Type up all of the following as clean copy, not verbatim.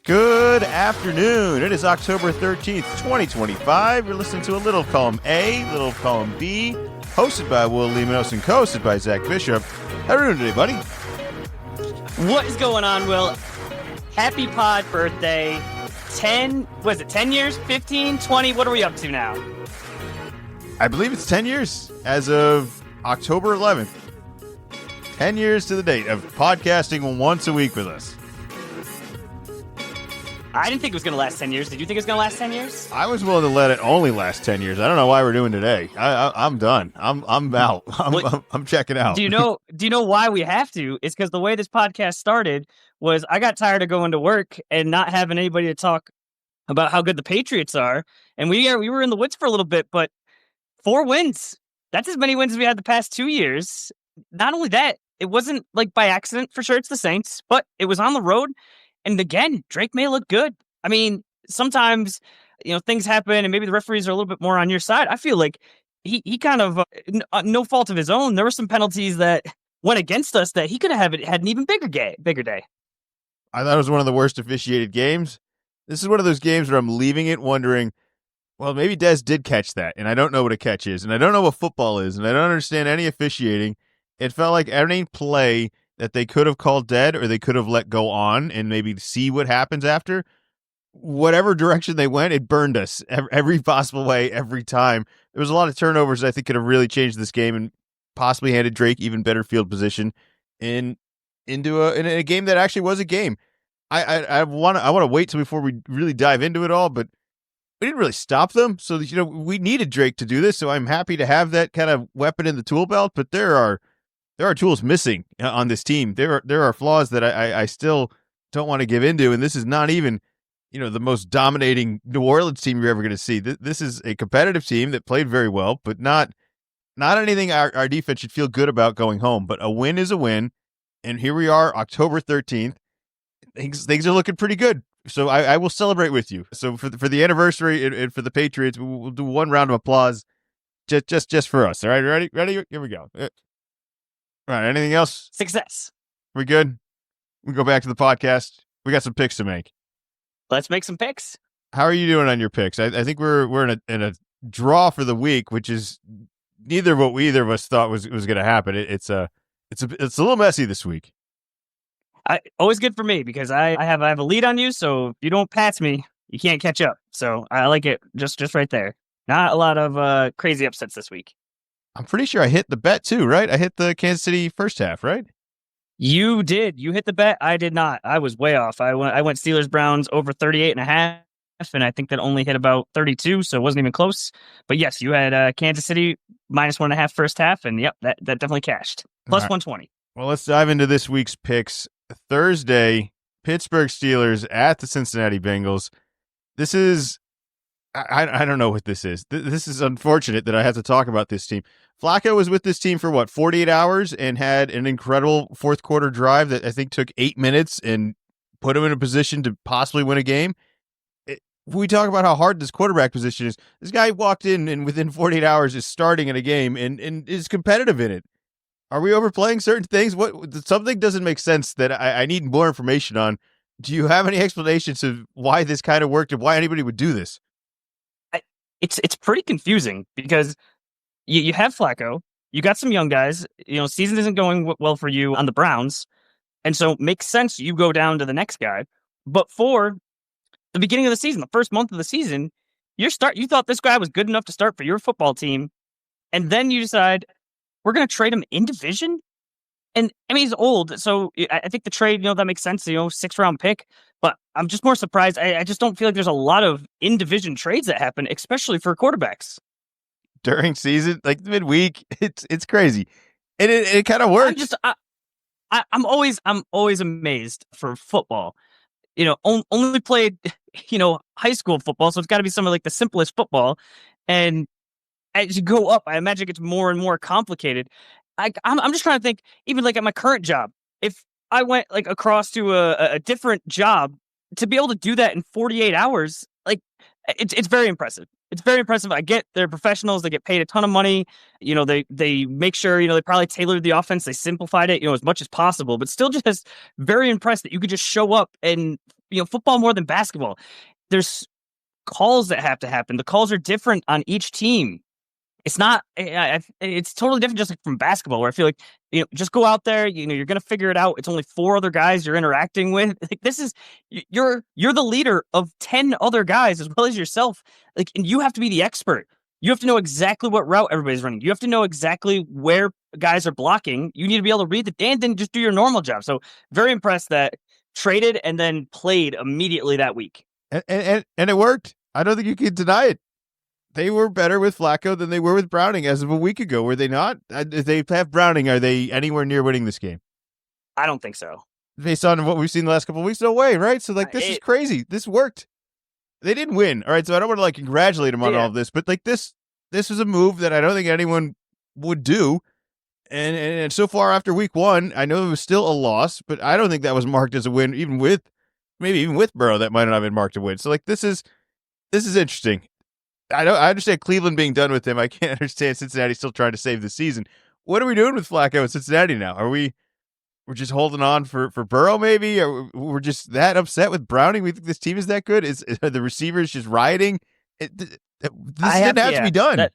Good afternoon. It is October 13th, 2025. You're listening to a Little Column A, Little Column B, hosted by Will Alimonos and co-hosted by Zach Bishop. How are you doing today, buddy? What is going on, Will? Happy pod birthday. 10 years? 15, 20? What are we up to now? I believe it's 10 years as of October 11th. 10 years to the date of podcasting once a week with us. I didn't think it was going to last 10 years. Did you think it was going to last 10 years? I was willing to let it only last 10 years. I don't know why we're doing today. I'm done. I'm out. I'm checking out. Do you know why we have to? It's because the way this podcast started was I got tired of going to work and not having anybody to talk about how good the Patriots are. And we were in the woods for a little bit, but 4 wins. That's as many wins as we had the past 2 years. Not only that, it wasn't like by accident. For sure, it's the Saints, but it was on the road. And again, Drake may look good. I mean, sometimes, things happen and maybe the referees are a little bit more on your side. I feel like he kind of, no fault of his own, there were some penalties that went against us that he could have had an even bigger day. I thought it was one of the worst officiated games. This is one of those games where I'm leaving it wondering, well, maybe Dez did catch that, and I don't know what a catch is, and I don't know what football is, and I don't understand any officiating. It felt like any play that they could have called dead or they could have let go on and maybe see what happens after. Whatever direction they went, it burned us every possible way, every time. There was a lot of turnovers that I think could have really changed this game and possibly handed Drake even better field position into a game that actually was a game. I want to wait till before we really dive into it all, but we didn't really stop them. So, we needed Drake to do this. So I'm happy to have that kind of weapon in the tool belt, but there are tools missing on this team. There are flaws that I still don't want to give into, and this is not even, the most dominating New Orleans team you're ever going to see. This is a competitive team that played very well, but not anything our defense should feel good about going home. But a win is a win, and here we are, October 13th. Things are looking pretty good. So I will celebrate with you. So for the anniversary and for the Patriots, we'll do one round of applause just for us. All right, ready? Here we go. All right, anything else? Success. We good? We go back to the podcast. We got some picks to make. Let's make some picks. How are you doing on your picks? I think we're in a draw for the week, which is neither what either of us thought was going to happen. It's a little messy this week. Always good for me because I have a lead on you. So if you don't pass me, you can't catch up. So I like it just right there. Not a lot of crazy upsets this week. I'm pretty sure I hit the bet too, right? I hit the Kansas City first half, right? You did. You hit the bet. I did not. I was way off. I went Steelers Browns over 38.5, and I think that only hit about 32, so it wasn't even close. But yes, you had Kansas City -1.5 first half, and yep, that definitely cashed. Plus 120. Well, let's dive into this week's picks. Thursday, Pittsburgh Steelers at the Cincinnati Bengals. This is I don't know what this is. This is unfortunate that I have to talk about this team. Flacco was with this team for 48 hours and had an incredible fourth quarter drive that I think took 8 minutes and put him in a position to possibly win a game. We talk about how hard this quarterback position is. This guy walked in and within 48 hours is starting in a game and is competitive in it. Are we overplaying certain things? Something doesn't make sense that I need more information on. Do you have any explanations of why this kind of worked and why anybody would do this? It's pretty confusing because you have Flacco, you got some young guys, season isn't going well for you on the Browns, and so it makes sense you go down to the next guy. But for the beginning of the season, the first month of the season, you thought this guy was good enough to start for your football team, and then you decide we're going to trade him in division. And I mean, he's old, so I think the trade, that makes sense, 6th round pick. But I'm just more surprised. I just don't feel like there's a lot of in-division trades that happen, especially for quarterbacks. During season, like midweek, it's crazy. And it kind of works. I'm always amazed for football. Only played, high school football, so it's got to be some of like the simplest football. And as you go up, I imagine it gets more and more complicated. I'm just trying to think, even like at my current job, if I went like across to a different job to be able to do that in 48 hours, like it's very impressive. It's very impressive. I get they're professionals. They get paid a ton of money. They make sure, they probably tailored the offense. They simplified it, as much as possible, but still just very impressed that you could just show up and football more than basketball. There's calls that have to happen. The calls are different on each team. It's not. It's totally different, just like from basketball, where I feel like just go out there. You're gonna figure it out. It's only 4 other guys you're interacting with. Like this is you're the leader of 10 other guys as well as yourself. Like, and you have to be the expert. You have to know exactly what route everybody's running. You have to know exactly where guys are blocking. You need to be able to read the and then just do your normal job. So very impressed that traded and then played immediately that week. And it worked. I don't think you can deny it. They were better with Flacco than they were with Browning as of a week ago, were they not? If they have Browning, are they anywhere near winning this game? I don't think so. Based on what we've seen the last couple of weeks, no way, right? So, this is crazy. This worked. They didn't win. All right, so I don't want to, congratulate them on all of this, but, this was a move that I don't think anyone would do. And so far after week 1, I know it was still a loss, but I don't think that was marked as a win, even with Burrow, that might not have been marked a win. So, this is interesting. I understand Cleveland being done with him. I can't understand Cincinnati still trying to save the season. What are we doing with Flacco in Cincinnati now? We're just holding on for Burrow maybe? Or we're just that upset with Browning? We think this team is that good? Are the receivers just rioting? This didn't have to be done.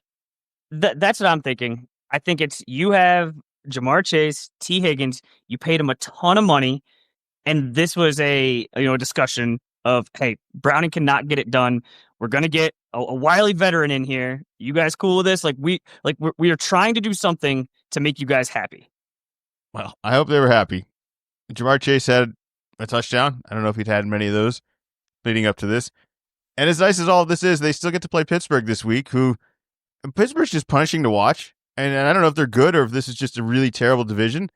That's what I'm thinking. I think it's you have Jamar Chase, T. Higgins. You paid him a ton of money, and this was a discussion of, hey, Browning cannot get it done. We're gonna get a wily veteran in here. You guys cool with this? We are trying to do something to make you guys happy. Well, I hope they were happy. Jamar Chase had a touchdown. I don't know if he'd had many of those leading up to this. And as nice as all of this is, they still get to play Pittsburgh this week, who Pittsburgh's just punishing to watch. And I don't know if they're good or if this is just a really terrible division,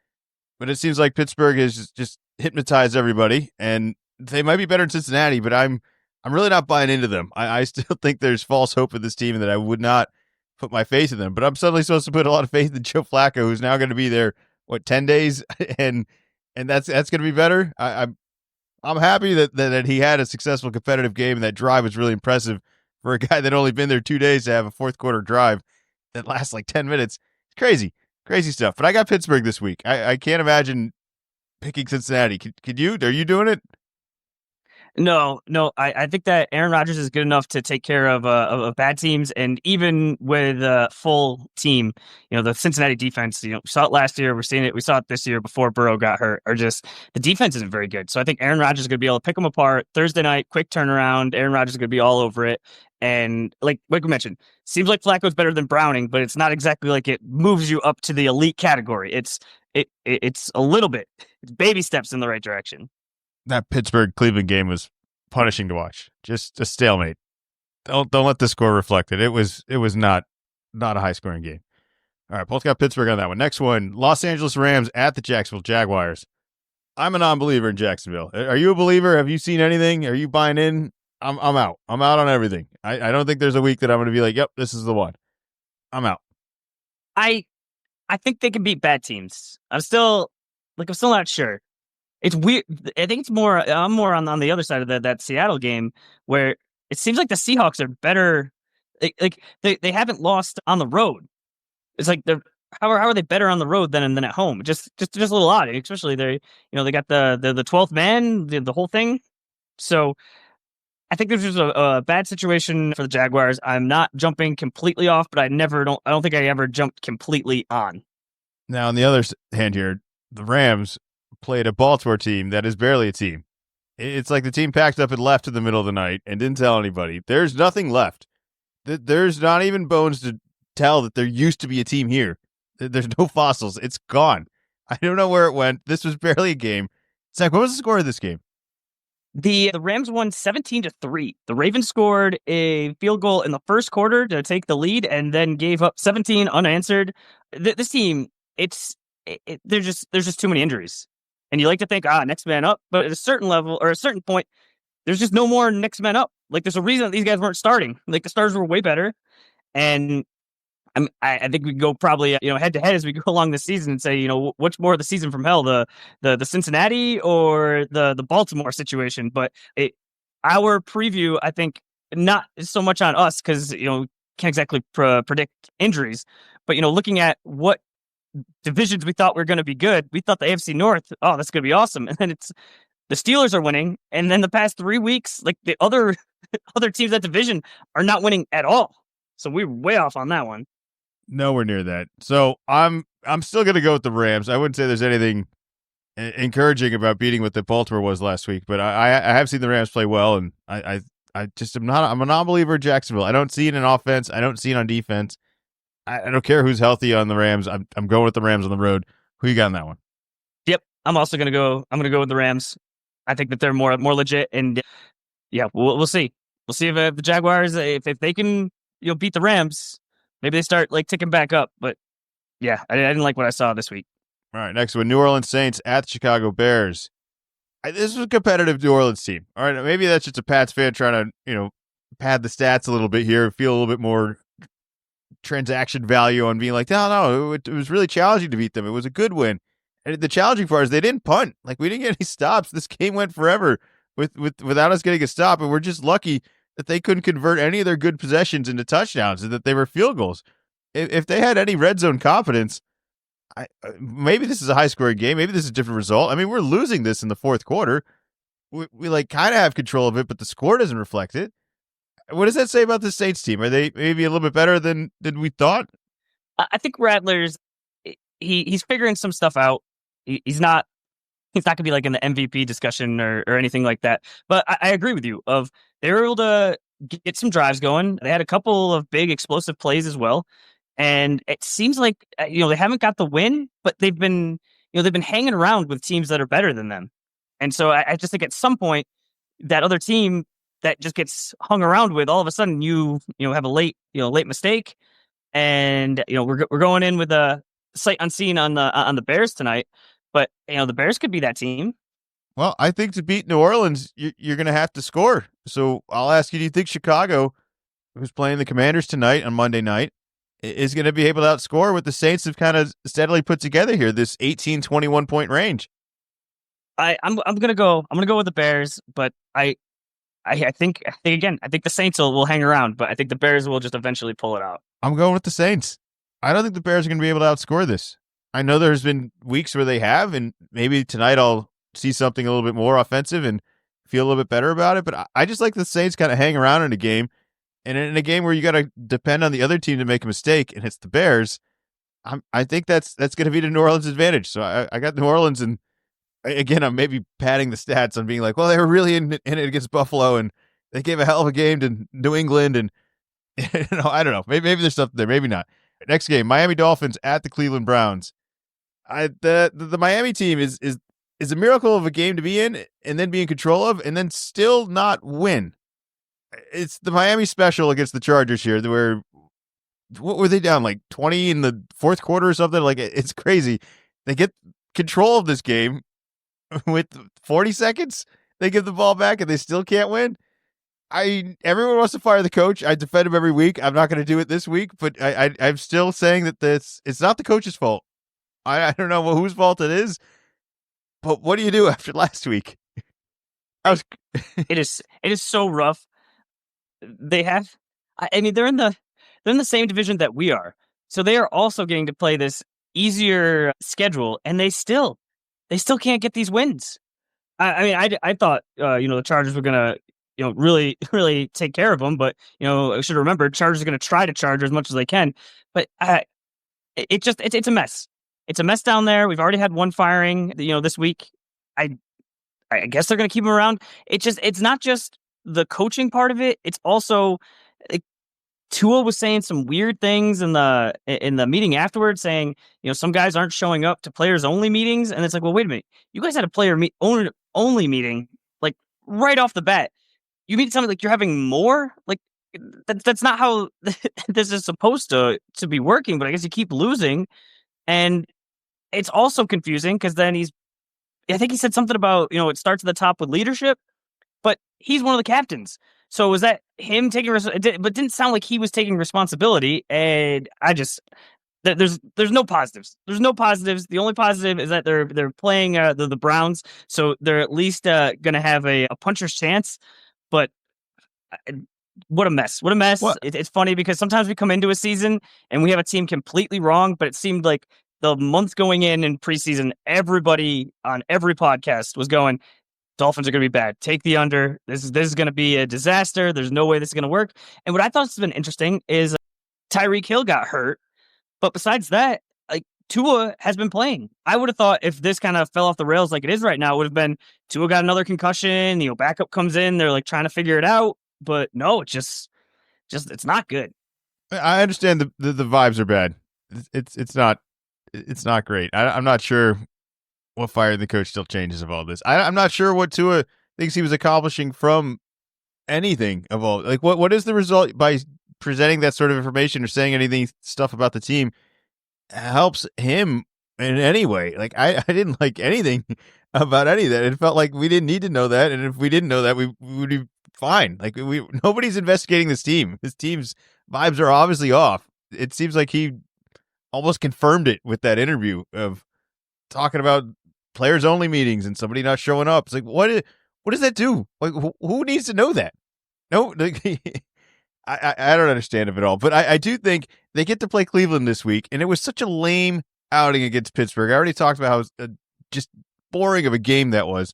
but it seems like Pittsburgh has just hypnotized everybody, and they might be better than Cincinnati, but I'm really not buying into them. I still think there's false hope with this team and that I would not put my faith in them. But I'm suddenly supposed to put a lot of faith in Joe Flacco, who's now going to be there, 10 days? and that's going to be better. I'm happy that he had a successful competitive game, and that drive was really impressive for a guy that only been there 2 days to have a fourth quarter drive that lasts 10 minutes. It's crazy stuff. But I got Pittsburgh this week. I can't imagine picking Cincinnati. Could you? Are you doing it? No. I think that Aaron Rodgers is good enough to take care of bad teams, and even with a full team, the Cincinnati defense. We saw it last year. We're seeing it. We saw it this year before Burrow got hurt. Or just the defense isn't very good. So I think Aaron Rodgers is going to be able to pick them apart Thursday night. Quick turnaround. Aaron Rodgers is going to be all over it. And like we mentioned, seems like Flacco's better than Browning, but it's not exactly like it moves you up to the elite category. It's a little bit. It's baby steps in the right direction. That Pittsburgh-Cleveland game was punishing to watch. Just a stalemate. Don't let the score reflect it. It was not a high-scoring game. All right, both got Pittsburgh on that one. Next one, Los Angeles Rams at the Jacksonville Jaguars. I'm a non-believer in Jacksonville. Are you a believer? Have you seen anything? Are you buying in? I'm out. I'm out on everything. I don't think there's a week that I'm going to be like, yep, this is the one. I'm out. I think they can beat bad teams. I'm still not sure. It's weird. I think it's more. I'm more on the other side of that Seattle game, where it seems like the Seahawks are better. They haven't lost on the road. It's like they're how are they better on the road than at home? Just a little odd, especially they got the 12th man, the whole thing. So I think there's just a bad situation for the Jaguars. I'm not jumping completely off, but I don't think I ever jumped completely on. Now, on the other hand here, the Rams played a Baltimore team that is barely a team. It's like the team packed up and left in the middle of the night and didn't tell anybody. There's nothing left. There's not even bones to tell that there used to be a team here. There's no fossils. It's gone. I don't know where it went. This was barely a game. Zach, what was the score of this game? The Rams won 17-3. The Ravens scored a field goal in the first quarter to take the lead and then gave up 17 unanswered. This team, there's just too many injuries. And you like to think, next man up. But at a certain level or a certain point, there's just no more next man up. There's a reason that these guys weren't starting. The starters were way better. And I think we can go probably head to head as we go along the season and say, what's more of the season from hell, the Cincinnati or the Baltimore situation. But our preview, I think, not so much on us because can't exactly predict injuries. But looking at what divisions we thought were going to be good, we thought the AFC North, that's going to be awesome, and then it's the Steelers are winning, and then the past 3 weeks, like the other other teams that division are not winning at all. So we're way off on that one. Nowhere near that. So I'm still going to go with the Rams. I wouldn't say there's anything encouraging about beating what the Baltimore was last week, but I have seen the Rams play well, and I just am not. I'm a non-believer in Jacksonville. I don't see it in offense. I don't see it on defense. I don't care who's healthy on the Rams. I'm going with the Rams on the road. Who you got in that one? Yep, I'm also gonna go. I'm gonna go with the Rams. I think that they're more legit, and yeah, we'll see. We'll see if the Jaguars, if they can, beat the Rams, maybe they start like ticking back up. But yeah, I didn't like what I saw this week. All right, next one, New Orleans Saints at the Chicago Bears. This was a competitive New Orleans team. All right, maybe that's just a Pats fan trying to, pad the stats a little bit here, feel a little bit more transaction value on being like, no, it was really challenging to beat them. It was a good win. And the challenging part is they didn't punt. Like, we didn't get any stops. This game went forever without us getting a stop, and we're just lucky that they couldn't convert any of their good possessions into touchdowns and that they were field goals. If they had any red zone confidence, maybe this is a high-scoring game. Maybe this is a different result. I mean, we're losing this in the fourth quarter. We like kind of have control of it, but the score doesn't reflect it. What does that say about the Saints team? Are they maybe a little bit better than we thought? I think Rattler's he's figuring some stuff out. He's not going to be like in the MVP discussion or anything like that. But I agree with you. They were able to get some drives going. They had a couple of big explosive plays as well. And it seems like they haven't got the win, but they've been hanging around with teams that are better than them. And so I just think at some point that other team that just gets hung around with, all of a sudden you have a late mistake, and we're going in with a sight unseen on the Bears tonight. But the Bears could be that team. Well, I think to beat New Orleans, you're going to have to score. So I'll ask you: do you think Chicago, who's playing the Commanders tonight on Monday night, is going to be able to outscore what the Saints have kind of steadily put together here, this 18-21 point range? I'm gonna go with the Bears, but I think the Saints will hang around, but I think the Bears will just eventually pull it out. I'm going with the Saints. I don't think the Bears are going to be able to outscore this. I know there's been weeks where they have, and maybe tonight I'll see something a little bit more offensive and feel a little bit better about it. But I just like the Saints kind of hang around in a game, and in a game where you got to depend on the other team to make a mistake, and it's the Bears. I think that's going to be to New Orleans' advantage. So I got New Orleans, and again, I'm maybe padding the stats on being like, well, they were really in it against Buffalo, and they gave a hell of a game to New England, and I don't know. Maybe there's something there, maybe not. Next game, Miami Dolphins at the Cleveland Browns. The Miami team is a miracle of a game to be in and then be in control of and then still not win. It's the Miami special against the Chargers here, where what were they down, like 20 in the fourth quarter or something? Like, it's crazy. They get control of this game with 40 seconds. They give the ball back and they still can't win. Everyone wants to fire the coach. I defend him every week. I'm not going to do it this week, but I'm still saying that it's not the coach's fault. I don't know whose fault it is, but what do you do after last week? It is so rough. They have, I mean, they're in the same division that we are, so they are also getting to play this easier schedule, and they still can't get these wins. I thought the Chargers were gonna really really take care of them, but I should remember Chargers are gonna try to charge as much as they can, but it's a mess. It's a mess down there. We've already had one firing, this week. I guess they're going to keep him around. It's not just the coaching part of it. It's also like, Tua was saying some weird things in the meeting afterwards, saying some guys aren't showing up to players only meetings, and it's like, well, wait a minute, you guys had a player only meeting like right off the bat. You mean something like you're having more? Like that's not how this is supposed to be working. But I guess you keep losing. And it's also confusing because then I think he said something about, it starts at the top with leadership, but he's one of the captains. So was that him taking, but it didn't sound like he was taking responsibility. And there's no positives. There's no positives. The only positive is that they're playing the Browns. So they're at least going to have a puncher's chance. But what a mess. What a mess. It's funny because sometimes we come into a season and we have a team completely wrong, but it seemed like the months going in preseason, everybody on every podcast was going, Dolphins are going to be bad. Take the under. This is going to be a disaster. There's no way this is going to work. And what I thought has been interesting is Tyreek Hill got hurt, but besides that, like Tua has been playing. I would have thought if this kind of fell off the rails like it is right now, it would have been Tua got another concussion. Backup comes in. They're like trying to figure it out, but no, just it's not good. I understand the vibes are bad. It's not great. I'm not sure what firing the coach still changes of all this. I'm not sure what Tua thinks he was accomplishing from anything of all. Like what is the result by presenting that sort of information or saying anything stuff about the team helps him in any way? Like I didn't like anything about any of that. It felt like we didn't need to know that, and if we didn't know that, we would be fine. Like nobody's investigating this team. This team's vibes are obviously off. It seems like he almost confirmed it with that interview of talking about players only meetings and somebody not showing up. It's like what does that do? Like who needs to know that? No, like, I don't understand it at all. But I do think they get to play Cleveland this week, and it was such a lame outing against Pittsburgh. I already talked about how just boring of a game that was.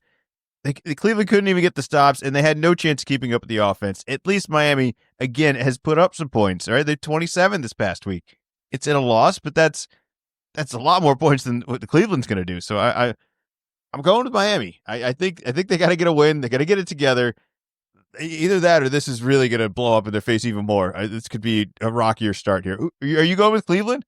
Cleveland couldn't even get the stops, and they had no chance of keeping up with the offense. At least Miami, again, has put up some points. All right, they're 27 this past week. It's in a loss, but that's a lot more points than what the Cleveland's going to do. So I'm going with Miami. I think they got to get a win. They got to get it together. Either that or this is really going to blow up in their face even more. This could be a rockier start here. Are you going with Cleveland?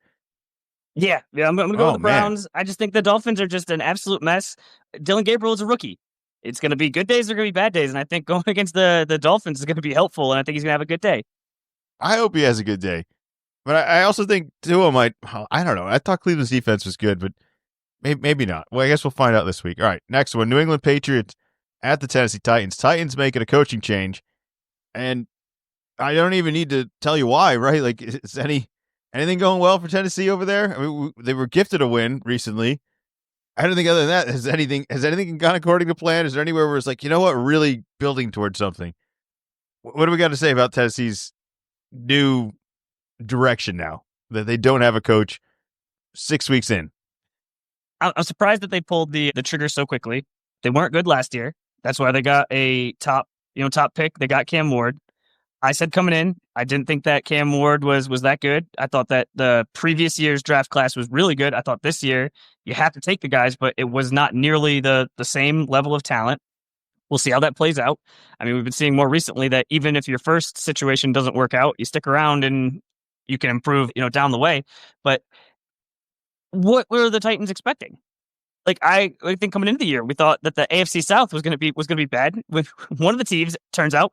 Yeah, I'm going to go with the Browns. Man. I just think the Dolphins are just an absolute mess. Dylan Gabriel is a rookie. It's going to be good days, they're going to be bad days, and I think going against the Dolphins is going to be helpful, and I think he's going to have a good day. I hope he has a good day. But I also think Tua might, I don't know. I thought Cleveland's defense was good, but maybe not. Well, I guess we'll find out this week. All right, next one, New England Patriots at the Tennessee Titans. Titans making a coaching change, and I don't even need to tell you why, right? Like, is anything going well for Tennessee over there? I mean, they were gifted a win recently. I don't think other than that, has anything gone according to plan? Is there anywhere where it's like, you know what, we're really building towards something? What do we got to say about Tennessee's new direction now that they don't have a coach 6 weeks in? I'm surprised that they pulled the trigger so quickly. They weren't good last year. That's why they got a top pick. They got Cam Ward. I said coming in, I didn't think that Cam Ward was that good. I thought that the previous year's draft class was really good. I thought this year you have to take the guys, but it was not nearly the same level of talent. We'll see how that plays out. I mean, we've been seeing more recently that even if your first situation doesn't work out, you stick around and you can improve, down the way. But what were the Titans expecting? Like I think coming into the year, we thought that the AFC South was going to be bad. With one of the teams, turns out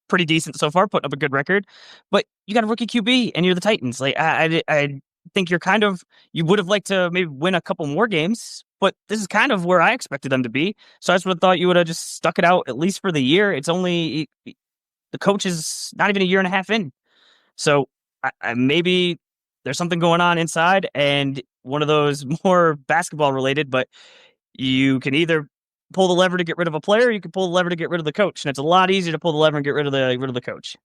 pretty decent so far, putting up a good record. But you got a rookie QB, and you're the Titans. Like I think you would have liked to maybe win a couple more games, but this is kind of where I expected them to be. So I just would have thought you would have just stuck it out at least for the year. It's only the coach is not even a year and a half in, so maybe there's something going on inside, and one of those more basketball related. But you can either pull the lever to get rid of a player, or you can pull the lever to get rid of the coach, and it's a lot easier to pull the lever and get rid of the coach.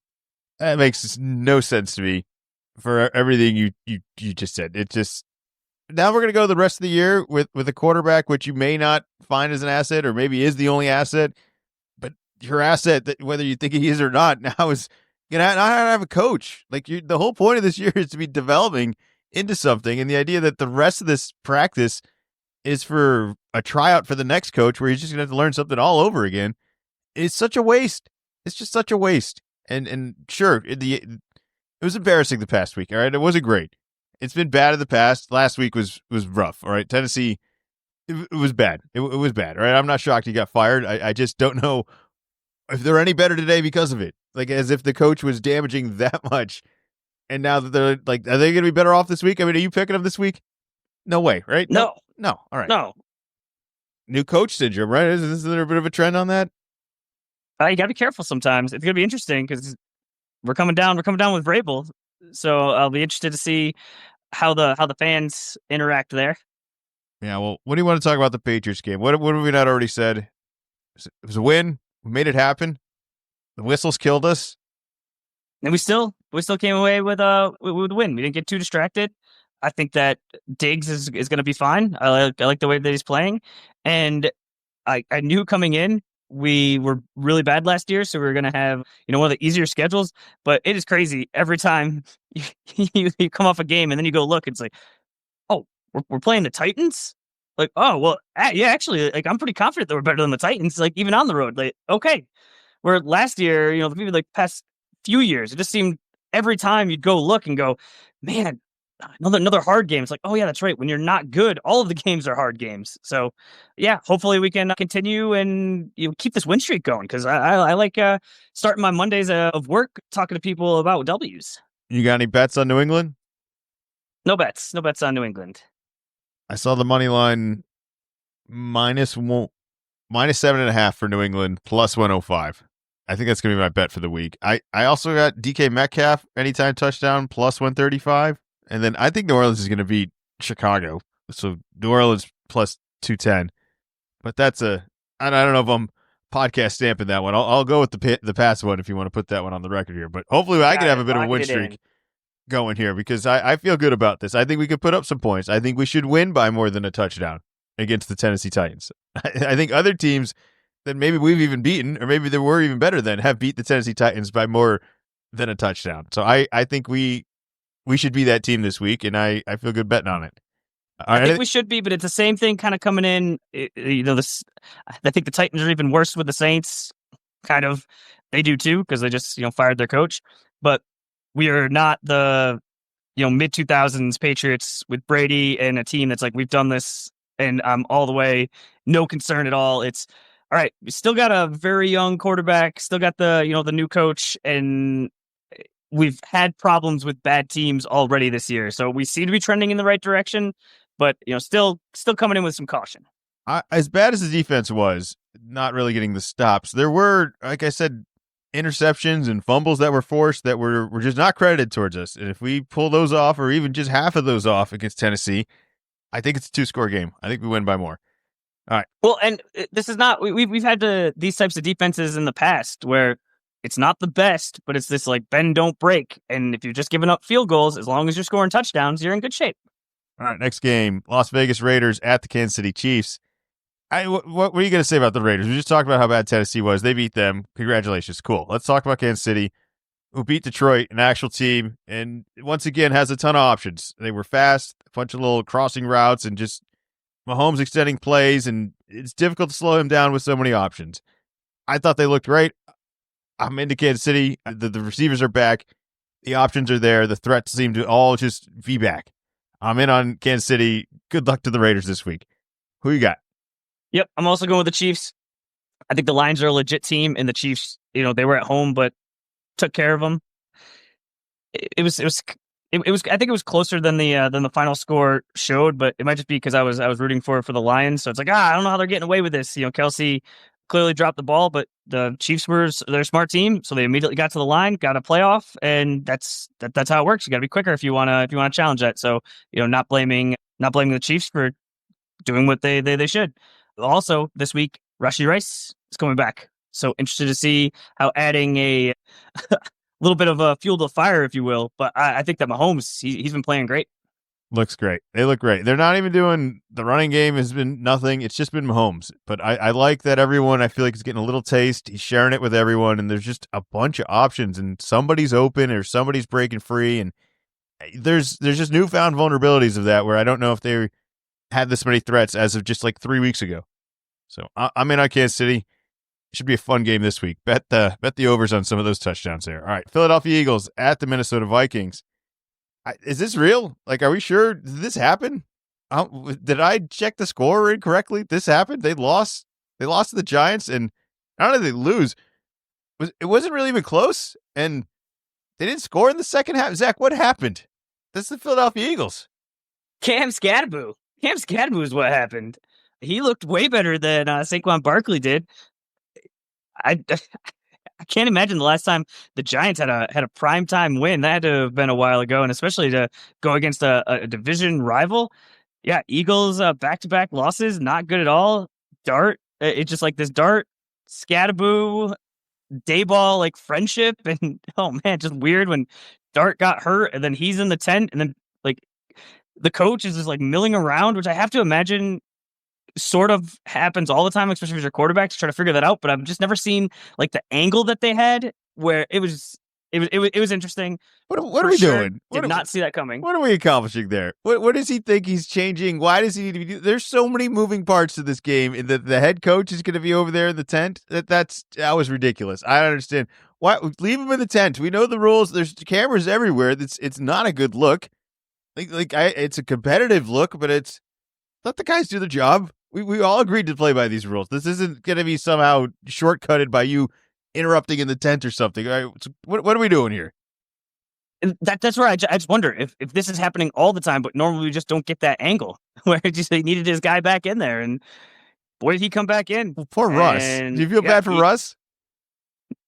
That makes no sense to me. For everything you just said, it just now we're gonna go the rest of the year with a quarterback which you may not find as an asset, or maybe is the only asset, but your asset that whether you think he is or not now is gonna not have a coach. Like the whole point of this year is to be developing into something, and the idea that the rest of this practice is for a tryout for the next coach where he's just gonna have to learn something all over again is such a waste. It's just such a waste. And sure, it was embarrassing the past week, all right? It wasn't great. It's been bad in the past. Last week was rough, all right? Tennessee, it was bad. It was bad, all right? I'm not shocked he got fired. I just don't know if they're any better today because of it. Like, as if the coach was damaging that much. And now that they're, like, are they going to be better off this week? I mean, are you picking them this week? No way, right? No. All right. No. New coach syndrome, right? Is there a bit of a trend on that? You got to be careful sometimes. It's going to be interesting because we're coming down with Vrabel, so I'll be interested to see how the fans interact there. Yeah, well, what do you want to talk about the Patriots game? What have we not already said? It was a win. We made it happen. The whistles killed us, and we still came away with a win. We didn't get too distracted. I think that Diggs is going to be fine. I like the way that he's playing, and I knew coming in we were really bad last year, so we were going to have, one of the easier schedules. But it is crazy every time you come off a game and then you go look, it's like, oh, we're playing the Titans. Like, oh well, yeah, actually, like I'm pretty confident that we're better than the Titans. Like even on the road, like okay. Where last year, maybe like past few years, it just seemed every time you'd go look and go, man, another hard game. It's like, oh yeah, that's right. When you're not good, all of the games are hard games. So, yeah, hopefully we can continue and keep this win streak going because I like starting my Mondays of work talking to people about W's. You got any bets on New England? No bets on New England. I saw the money line minus 7.5 for New England, plus 105. I think that's going to be my bet for the week. I also got DK Metcalf anytime touchdown, plus 135. And then I think New Orleans is going to beat Chicago. So New Orleans plus 210. But that's I don't know if I'm podcast stamping that one. I'll go with the past one if you want to put that one on the record here. But hopefully I can have a bit of a win streak going here because I feel good about this. I think we could put up some points. I think we should win by more than a touchdown against the Tennessee Titans. I think other teams that maybe we've even beaten, or maybe they were even better than, have beat the Tennessee Titans by more than a touchdown. So I think we should be that team this week, and I feel good betting on it. I think we should be, but it's the same thing kind of coming in. I think the Titans are even worse with the Saints. Kind of, they do too because they just fired their coach. But we are not the mid 2000s Patriots with Brady and a team that's like we've done this and I'm all the way, no concern at all. It's all right. We still got a very young quarterback, still got the the new coach, and we've had problems with bad teams already this year. So we seem to be trending in the right direction, but still coming in with some caution. As bad as the defense was, not really getting the stops, there were, like I said, interceptions and fumbles that were forced that were just not credited towards us. And if we pull those off, or even just half of those off against Tennessee, I think it's a 2-score game. I think we win by more. All right. Well, and this is not we've had these types of defenses in the past where it's not the best, but it's this like bend don't break. And if you're just giving up field goals, as long as you're scoring touchdowns, you're in good shape. All right, next game, Las Vegas Raiders at the Kansas City Chiefs. What are you going to say about the Raiders? We just talked about how bad Tennessee was. They beat them. Congratulations. Cool. Let's talk about Kansas City, who beat Detroit, an actual team, and once again has a ton of options. They were fast, a bunch of little crossing routes, and just Mahomes extending plays, and it's difficult to slow him down with so many options. I thought they looked great. I'm into Kansas City. The receivers are back. The options are there. The threats seem to all just be back. I'm in on Kansas City. Good luck to the Raiders this week. Who you got? Yep, I'm also going with the Chiefs. I think the Lions are a legit team, and the Chiefs, they were at home, but took care of them. It was. I think it was closer than the final score showed, but it might just be because I was rooting for the Lions. So it's like, I don't know how they're getting away with this. Kelsey clearly dropped the ball, but the Chiefs they're a smart team, so they immediately got to the line, got a playoff, and that's how it works. You got to be quicker if you want to challenge that. So not blaming the Chiefs for doing what they should. Also, this week, Rashee Rice is coming back. So interested to see how adding a little bit of a fuel to the fire, if you will. But I think that Mahomes, he's been playing great. Looks great. They look great. They're not even doing the running game has been nothing. It's just been Mahomes. But I like that everyone, I feel like, is getting a little taste. He's sharing it with everyone, and there's just a bunch of options, and somebody's open or somebody's breaking free, and there's just newfound vulnerabilities of that where I don't know if they had this many threats as of just like 3 weeks ago. So I'm in on Kansas City. It should be a fun game this week. Bet the overs on some of those touchdowns there. All right, Philadelphia Eagles at the Minnesota Vikings. Is this real? Like, are we sure? Did this happen? Did I check the score incorrectly? This happened? They lost to the Giants, and not only did they lose, it wasn't really even close, and they didn't score in the second half. Zach, what happened? That's the Philadelphia Eagles. Cam Scatterboo is what happened. He looked way better than Saquon Barkley did. I can't imagine the last time the Giants had a primetime win. That had to have been a while ago, and especially to go against a division rival. Yeah, Eagles back-to-back losses, not good at all. Dart, it's just like this Dart, Scatterboo, Dayball like friendship, and oh man, just weird when Dart got hurt, and then he's in the tent, and then like the coach is just like milling around, which I have to imagine sort of happens all the time, especially if you're quarterback to try to figure that out. But I've just never seen like the angle that they had where it was interesting. What are we doing? Did not see that coming. What are we accomplishing there? What does he think he's changing? Why does he need to be? There's so many moving parts to this game. And the head coach is going to be over there in the tent. That was ridiculous. I don't understand. Why leave him in the tent? We know the rules. There's cameras everywhere. It's not a good look. It's a competitive look, but let the guys do the job. We all agreed to play by these rules. This isn't going to be somehow shortcutted by you interrupting in the tent or something. All right, so what are we doing here? And that's where I just wonder if this is happening all the time, but normally we just don't get that angle where he needed his guy back in there. And boy, did he come back in. Well, poor Russ. Do you feel bad for Russ?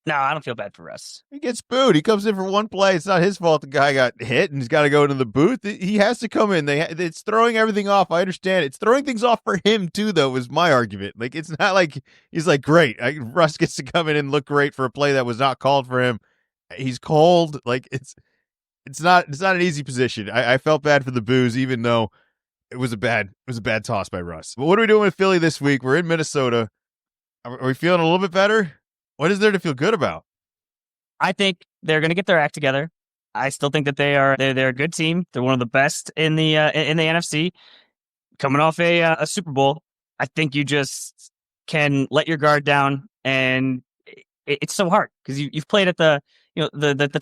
No, I don't feel bad for Russ. He gets booed. He comes in for one play. It's not his fault the guy got hit and he's got to go into the booth. He has to come in. It's throwing everything off. I understand. It's throwing things off for him too, though, was my argument. Like, it's not like he's like, great. Russ gets to come in and look great for a play that was not called for him. He's cold. Like, it's not an easy position. I felt bad for the boos, even though it was a bad toss by Russ. But what are we doing with Philly this week? We're in Minnesota. Are we feeling a little bit better? What is there to feel good about? I think they're going to get their act together. I still think that they're a good team. They're one of the best in the NFC. Coming off a Super Bowl, I think you just can let your guard down, and it's so hard because you've played at the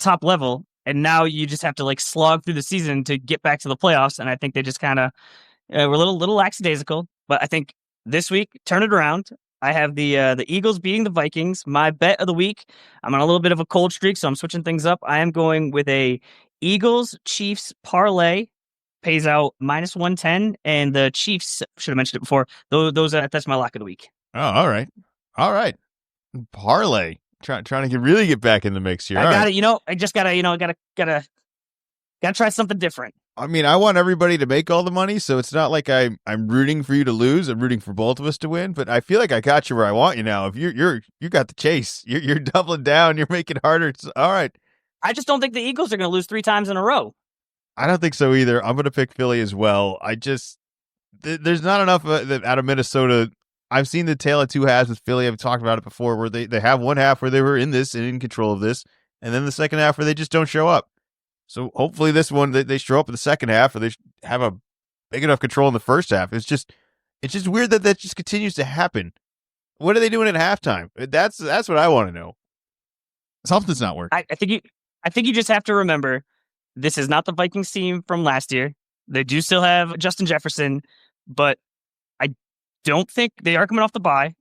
top level, and now you just have to like slog through the season to get back to the playoffs. And I think they just kind of were a little lackadaisical. But I think this week turn it around. I have the Eagles beating the Vikings. My bet of the week. I'm on a little bit of a cold streak, so I'm switching things up. I am going with a Eagles Chiefs parlay. Pays out -110, and the Chiefs, should have mentioned it before. That's my lock of the week. Oh, all right. Parlay. Trying to really get back in the mix here. I got it. I just gotta try something different. I mean, I want everybody to make all the money, so it's not like I'm rooting for you to lose. I'm rooting for both of us to win. But I feel like I got you where I want you now. If you got the chase, you're doubling down. You're making it harder. It's, all right. I just don't think the Eagles are going to lose 3 times in a row. I don't think so either. I'm going to pick Philly as well. There's not enough out of Minnesota. I've seen the tale of two halves with Philly. I've talked about it before, where they have one half where they were in this and in control of this, and then the second half where they just don't show up. So hopefully this one they show up in the second half, or they have a big enough control in the first half. It's just weird that just continues to happen. What are they doing at halftime? That's what I want to know. Something's not working. I think you just have to remember this is not the Vikings team from last year. They do still have Justin Jefferson, but I don't think they are coming off the bye.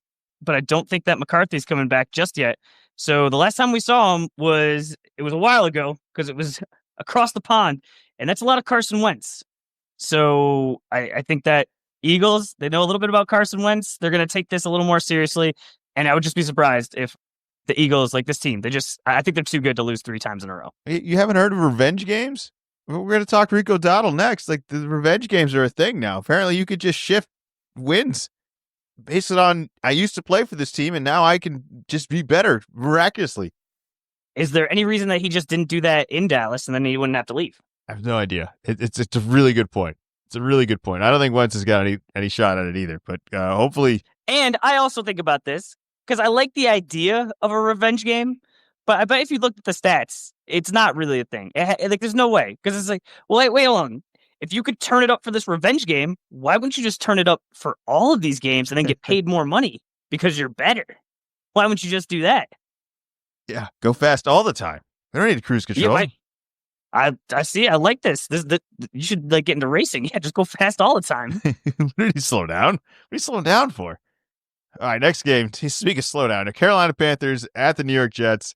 But I don't think that McCarthy's coming back just yet. So the last time we saw him was a while ago because it was across the pond, and that's a lot of Carson Wentz. So I think that Eagles, they know a little bit about Carson Wentz. They're going to take this a little more seriously, and I would just be surprised if the Eagles, like this team, I think they're too good to lose 3 times in a row. You haven't heard of revenge games? We're going to talk Rico Dowdle next. Like, the revenge games are a thing now. Apparently you could just shift wins based on, I used to play for this team, and now I can just be better miraculously. Is there any reason that he just didn't do that in Dallas and then he wouldn't have to leave? I have no idea. It's a really good point. It's a really good point. I don't think Wentz has got any shot at it either, but hopefully. And I also think about this because I like the idea of a revenge game, but I bet if you looked at the stats, it's not really a thing. There's no way, because it's like, well, wait, hold on. If you could turn it up for this revenge game, why wouldn't you just turn it up for all of these games and then get paid more money because you're better? Why wouldn't you just do that? Yeah, go fast all the time. They don't need cruise control. Yeah, I see. I like this. You should get into racing. Yeah, just go fast all the time. What did he slow down? What are you slowing down for? All right, next game. Speak of slow down. The Carolina Panthers at the New York Jets.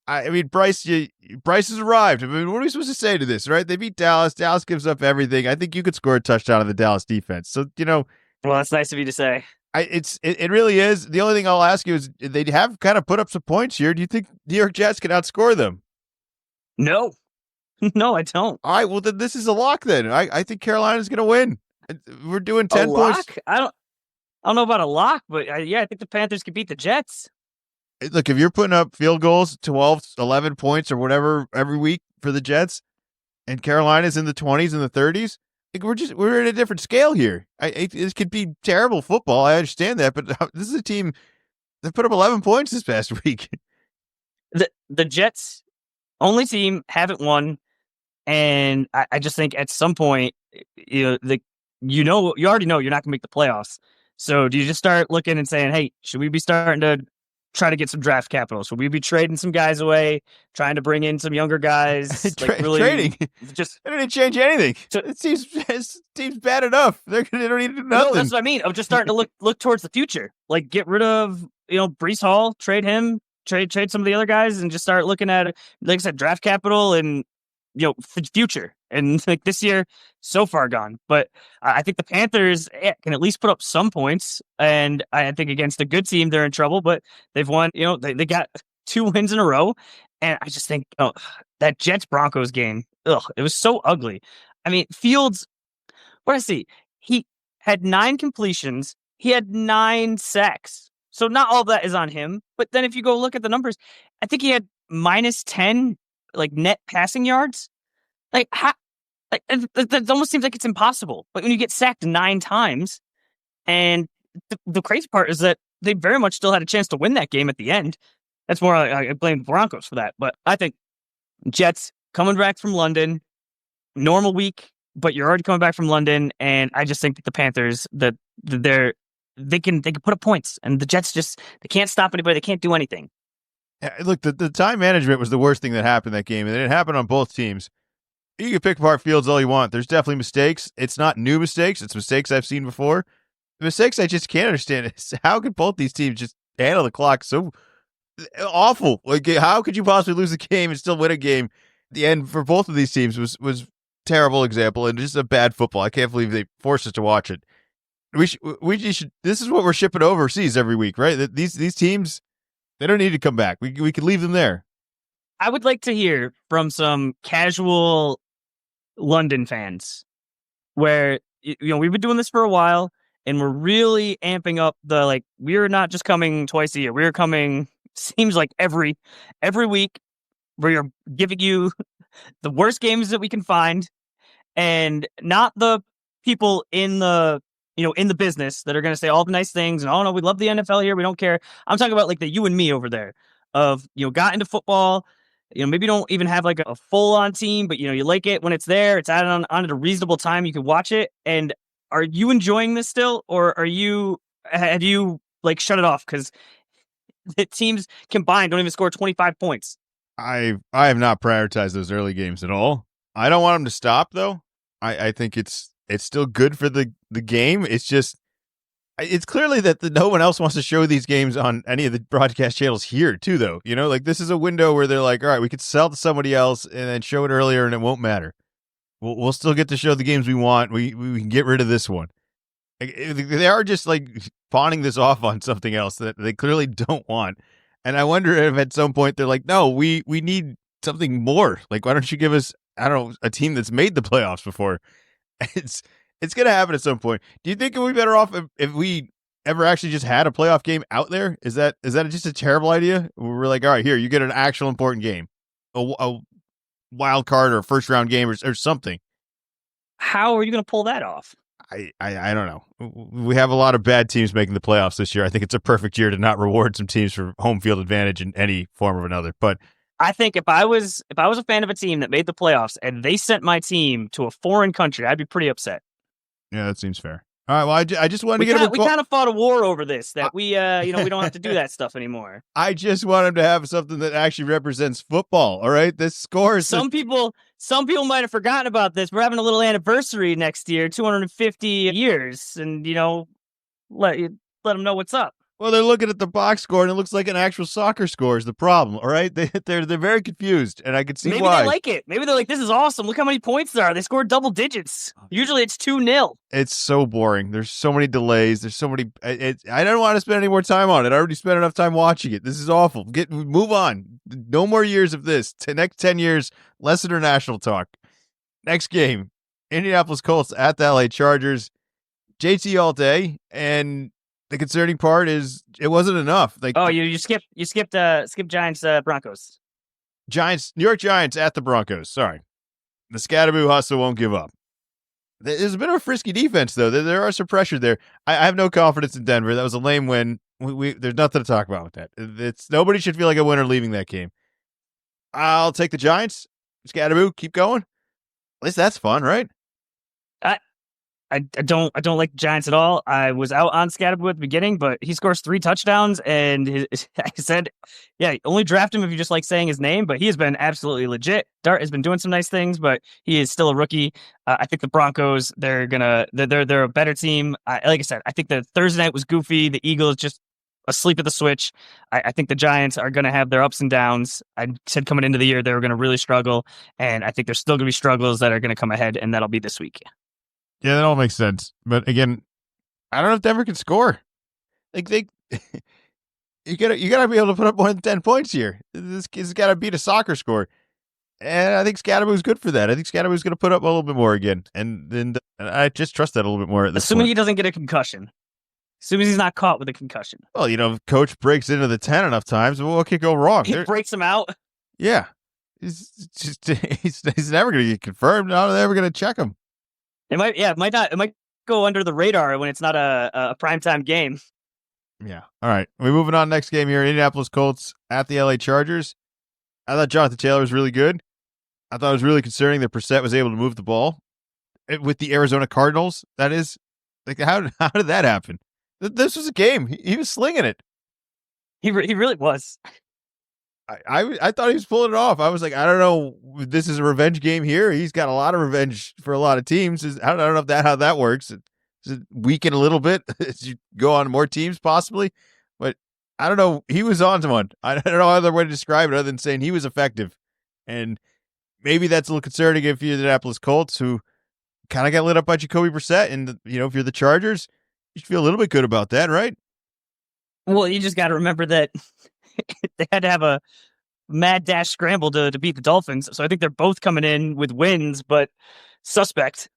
I mean, Bryce has arrived. I mean, what are we supposed to say to this, right? They beat Dallas. Dallas gives up everything. I think you could score a touchdown on the Dallas defense. So, Well, that's nice of you to say. It really is. The only thing I'll ask you is they have kind of put up some points here. Do you think New York Jets can outscore them? No. No, I don't. All right, well, then this is a lock then. I think Carolina's going to win. We're doing 10 points. I don't know about a lock, but I think the Panthers can beat the Jets. Look, if you're putting up field goals, 12, 11 points or whatever every week for the Jets, and Carolina's in the 20s and the 30s, Like, we're in a different scale here. This could be terrible football. I understand that, but this is a team that put up 11 points this past week. The Jets, only team, haven't won, and I just think at some point, you already know you're not going to make the playoffs. So do you just start looking and saying, hey, should we be starting to try to get some draft capital? Should we be trading some guys away, trying to bring in some younger guys? Trading? Just They didn't change anything. It seems bad enough. They don't need to do nothing. No, that's what I mean. I'm just starting to look towards the future. Like, get rid of, Breece Hall, trade him, trade some of the other guys, and just start looking at, like I said, draft capital and, future. And like this year, so far gone. But I think the Panthers can at least put up some points. And I think against a good team, they're in trouble. But they've won, they got 2 wins in a row. And I just think, that Jets-Broncos game, it was so ugly. I mean, Fields, what I see, he had 9 completions. He had 9 sacks. So not all of that is on him. But then if you go look at the numbers, I think he had -10 like net passing yards. Like, how, like that almost seems like it's impossible. But when you get sacked 9 times, and the crazy part is that they very much still had a chance to win that game at the end. That's more I blame the Broncos for that. But I think Jets coming back from London, normal week, but you're already coming back from London, and I just think that the Panthers they can put up points, and the Jets they can't stop anybody. They can't do anything. Yeah, look, the time management was the worst thing that happened that game, and it happened on both teams. You can pick apart Fields all you want. There's definitely mistakes. It's not new mistakes. It's mistakes I've seen before. The mistakes I just can't understand is how could both these teams just handle the clock so awful? Like, how could you possibly lose a game and still win a game? The end for both of these teams was terrible example and just a bad football. I can't believe they forced us to watch it. We should. This is what we're shipping overseas every week, right? These teams, they don't need to come back. We could leave them there. I would like to hear from some casual London fans where we've been doing this for a while and we're really amping up we're not just coming twice a year. We're coming, seems like every week. We're giving you the worst games that we can find, and not the people in the in the business that are going to say all the nice things and, oh no, we love the NFL here, we don't care. I'm talking about like the you and me over there of got into football. Maybe you don't even have like a full-on team, but you like it when it's there. It's on at a reasonable time. You can watch it. And are you enjoying this still, or have you like shut it off because the teams combined don't even score 25 points? I have not prioritized those early games at all. I don't want them to stop though. I think it's still good for the game. It's clearly that no one else wants to show these games on any of the broadcast channels here too, though. Like this is a window where they're like, all right, we could sell to somebody else and then show it earlier and it won't matter. We'll still get to show the games we want. We can get rid of this one. They are just like pawning this off on something else that they clearly don't want. And I wonder if at some point they're like, no, we need something more. Like, why don't you give us, I don't know, a team that's made the playoffs before? It's going to happen at some point. Do you think it would be better off if we ever actually just had a playoff game out there? Is that just a terrible idea? We're like, all right, here, you get an actual important game, a wild card or a first round game or something. How are you going to pull that off? I don't know. We have a lot of bad teams making the playoffs this year. I think it's a perfect year to not reward some teams for home field advantage in any form or another. But I think if I was a fan of a team that made the playoffs and they sent my team to a foreign country, I'd be pretty upset. Yeah, that seems fair. All right, well, I just wanted to we kind of fought a war over this, that we don't have to do that stuff anymore. I just want him to have something that actually represents football. All right, this score. Some people might have forgotten about this. We're having a little anniversary next year, 250 years, and let them know what's up. Well, they're looking at the box score, and it looks like an actual soccer score is the problem. All right, they're very confused, and I can see why. Maybe they like it. Maybe they're like, "This is awesome! Look how many points there are. They scored double digits. Usually, it's 2-0." It's so boring. There's so many delays. There's so many. I don't want to spend any more time on it. I already spent enough time watching it. This is awful. Move on. No more years of this. Next 10 years, less international talk. Next game, Indianapolis Colts at the LA Chargers. JT all day, and the concerning part is it wasn't enough. Like, you skipped Giants Broncos. New York Giants at the Broncos. Sorry, the Scatterboo hustle won't give up. There's a bit of a frisky defense, though. There are some pressure there. I have no confidence in Denver. That was a lame win. There's nothing to talk about with that. Nobody should feel like a winner leaving that game. I'll take the Giants. Scatterboo, keep going. At least that's fun, right? I don't like the Giants at all. I was out on Scatterboo at the beginning, but he scores 3 touchdowns, and I said, yeah, only draft him if you just like saying his name. But he has been absolutely legit. Dart has been doing some nice things, but he is still a rookie. I think the Broncos, they're a better team. Like I said, I think the Thursday night was goofy. The Eagles just asleep at the switch. I think the Giants are going to have their ups and downs. I said coming into the year they were going to really struggle, and I think there's still going to be struggles that are going to come ahead, and that'll be this week. Yeah, that all makes sense. But again, I don't know if Denver can score. Like you gotta be able to put up more than 10 points here. This kid's got to beat a soccer score, and I think Scatterboo's good for that. I think Scatterboo's going to put up a little bit more again, and I just trust that a little bit more at this Assuming point. he doesn't get a concussion. Assuming he's not caught with a concussion. Well, if Coach breaks into the 10 enough times, what could go wrong? He breaks him out. Yeah, he's never going to get confirmed. No, they're never going to check him. It might go under the radar when it's not a primetime game. Yeah. All right. We're moving on. Next game here, Indianapolis Colts at the LA Chargers. I thought Jonathan Taylor was really good. I thought it was really concerning that Brissett was able to move the ball with the Arizona Cardinals. That is, like, how did that happen? This was a game. He was slinging it. He really was. I thought he was pulling it off. I was like, I don't know. This is a revenge game here. He's got a lot of revenge for a lot of teams. I don't know how that works. Does it weaken a little bit as you go on more teams possibly? But I don't know. He was on to one. I don't know other way to describe it other than saying he was effective. And maybe that's a little concerning if you're the Indianapolis Colts, who kind of got lit up by Jacoby Brissett. And, if you're the Chargers, you should feel a little bit good about that, right? Well, you just got to remember that they had to have a mad dash scramble to beat the Dolphins. So I think they're both coming in with wins, but suspect.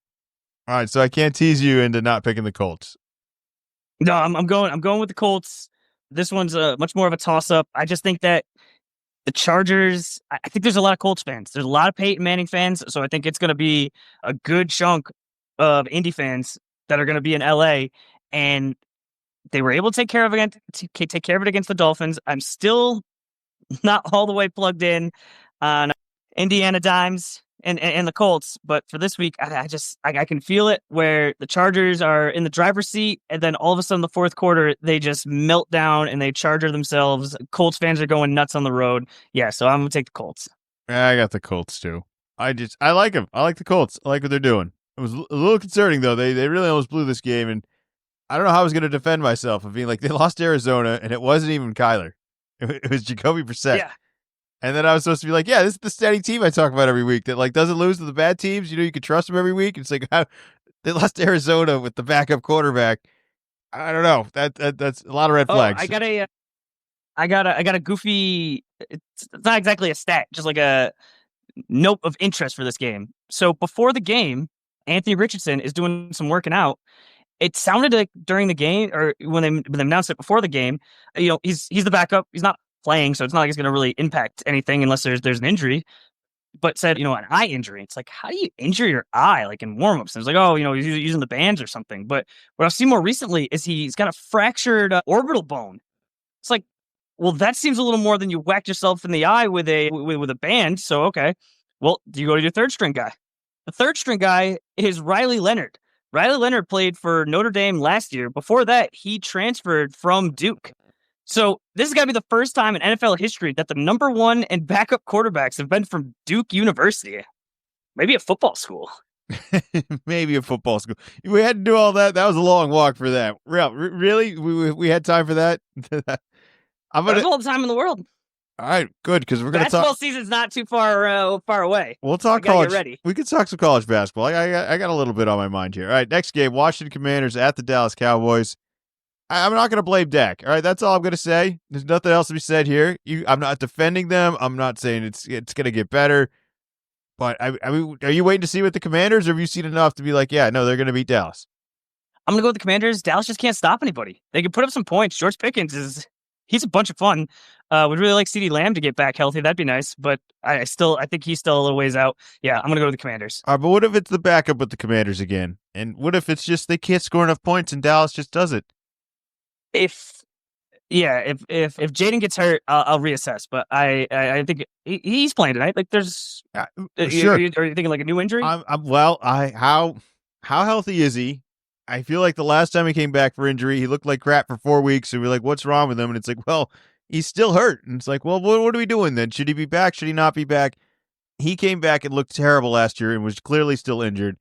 All right, so I can't tease you into not picking the Colts. No, I'm going with the Colts. This one's much more of a toss-up. I just think that the Chargers, I think there's a lot of Colts fans. There's a lot of Peyton Manning fans, so I think it's going to be a good chunk of Indy fans that are going to be in LA, and they were able to take care of it against the Dolphins. I'm still not all the way plugged in on Indiana Dimes and the Colts, but for this week, I can feel it where the Chargers are in the driver's seat, and then all of a sudden, the fourth quarter, they just melt down and they charger themselves. Colts fans are going nuts on the road. Yeah, so I'm gonna take the Colts. Yeah, I got the Colts too. I like them. I like the Colts. I like what they're doing. It was a little concerning though. They really almost blew this game, and I don't know how I was going to defend myself of being like, they lost Arizona, and it wasn't even Kyler. It was Jacoby Brissett. Yeah. And then I was supposed to be like, yeah, this is the steady team I talk about every week that like doesn't lose to the bad teams. You can trust them every week. It's like, how they lost Arizona with the backup quarterback. I don't know. That's a lot of red flags. I got a goofy. It's not exactly a stat, just like a note of interest for this game. So before the game, Anthony Richardson is doing some working out. It sounded like during the game, or when they announced it before the game, he's the backup. He's not playing, so it's not like it's going to really impact anything unless there's an injury. But said, an eye injury. It's like, how do you injure your eye, like in warmups? And it's like, oh, he's using the bands or something. But what I've seen more recently is he's got a fractured orbital bone. It's like, well, that seems a little more than you whacked yourself in the eye with a band. So okay, well, do you go to your third string guy? The third string guy is Riley Leonard. Riley Leonard played for Notre Dame last year. Before that, he transferred from Duke. So this is got to be the first time in NFL history that the number one and backup quarterbacks have been from Duke University. Maybe a football school. Maybe a football school. We had to do all that. That was a long walk for that. Really? We had time for that? There's all the time in the world. All right, good, because we're going to talk. Basketball season's not too far away. We'll talk college. Ready. We could talk some college basketball. I got a little bit on my mind here. All right, next game, Washington Commanders at the Dallas Cowboys. I'm not going to blame Dak. All right, that's all I'm going to say. There's nothing else to be said here. I'm not defending them. I'm not saying it's going to get better. But I mean, are you waiting to see with the Commanders, or have you seen enough to be like, yeah, no, they're going to beat Dallas? I'm going to go with the Commanders. Dallas just can't stop anybody. They can put up some points. George Pickens he's a bunch of fun. Would really like CeeDee Lamb to get back healthy. That'd be nice, but I think he's still a little ways out. Yeah, I'm gonna go with the Commanders. But what if it's the backup with the Commanders again? And what if it's just they can't score enough points and Dallas just does it? If Jaden gets hurt, I'll reassess. But I think he's playing tonight. Like, there's sure. Are you thinking like a new injury? How healthy is he? I feel like the last time he came back for injury, he looked like crap for 4 weeks, and we're like, what's wrong with him? And it's like, well, he's still hurt. And it's like, well, what are we doing then? Should he be back? Should he not be back? He came back and looked terrible last year and was clearly still injured.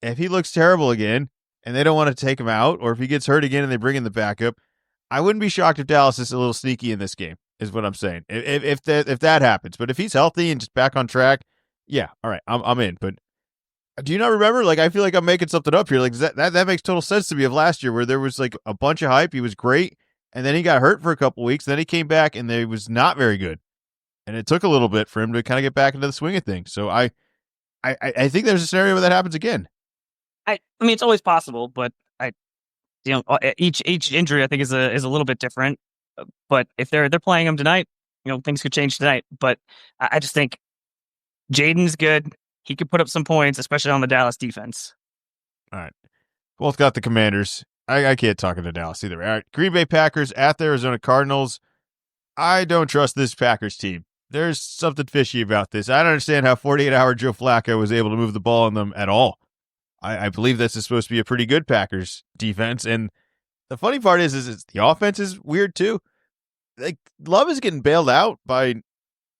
If he looks terrible again and they don't want to take him out, or if he gets hurt again and they bring in the backup, I wouldn't be shocked if Dallas is a little sneaky in this game, is what I'm saying. If that happens. But if he's healthy and just back on track, yeah, all right, I'm in. But do you not remember? Like, I feel like I'm making something up here. Like, that makes total sense to me of last year, where there was like a bunch of hype. He was great, and then he got hurt for a couple weeks. Then he came back, and he was not very good. And it took a little bit for him to kind of get back into the swing of things. So I think there's a scenario where that happens again. I mean, it's always possible, but each injury I think is a little bit different. But if they're playing him tonight, things could change tonight. But I just think Jaden's good. He could put up some points, especially on the Dallas defense. All right. Both got the Commanders. I can't talk into Dallas either. All right. Green Bay Packers at the Arizona Cardinals. I don't trust this Packers team. There's something fishy about this. I don't understand how 48-hour Joe Flacco was able to move the ball on them at all. I believe this is supposed to be a pretty good Packers defense. And the funny part is the offense is weird too. Like, Love is getting bailed out by,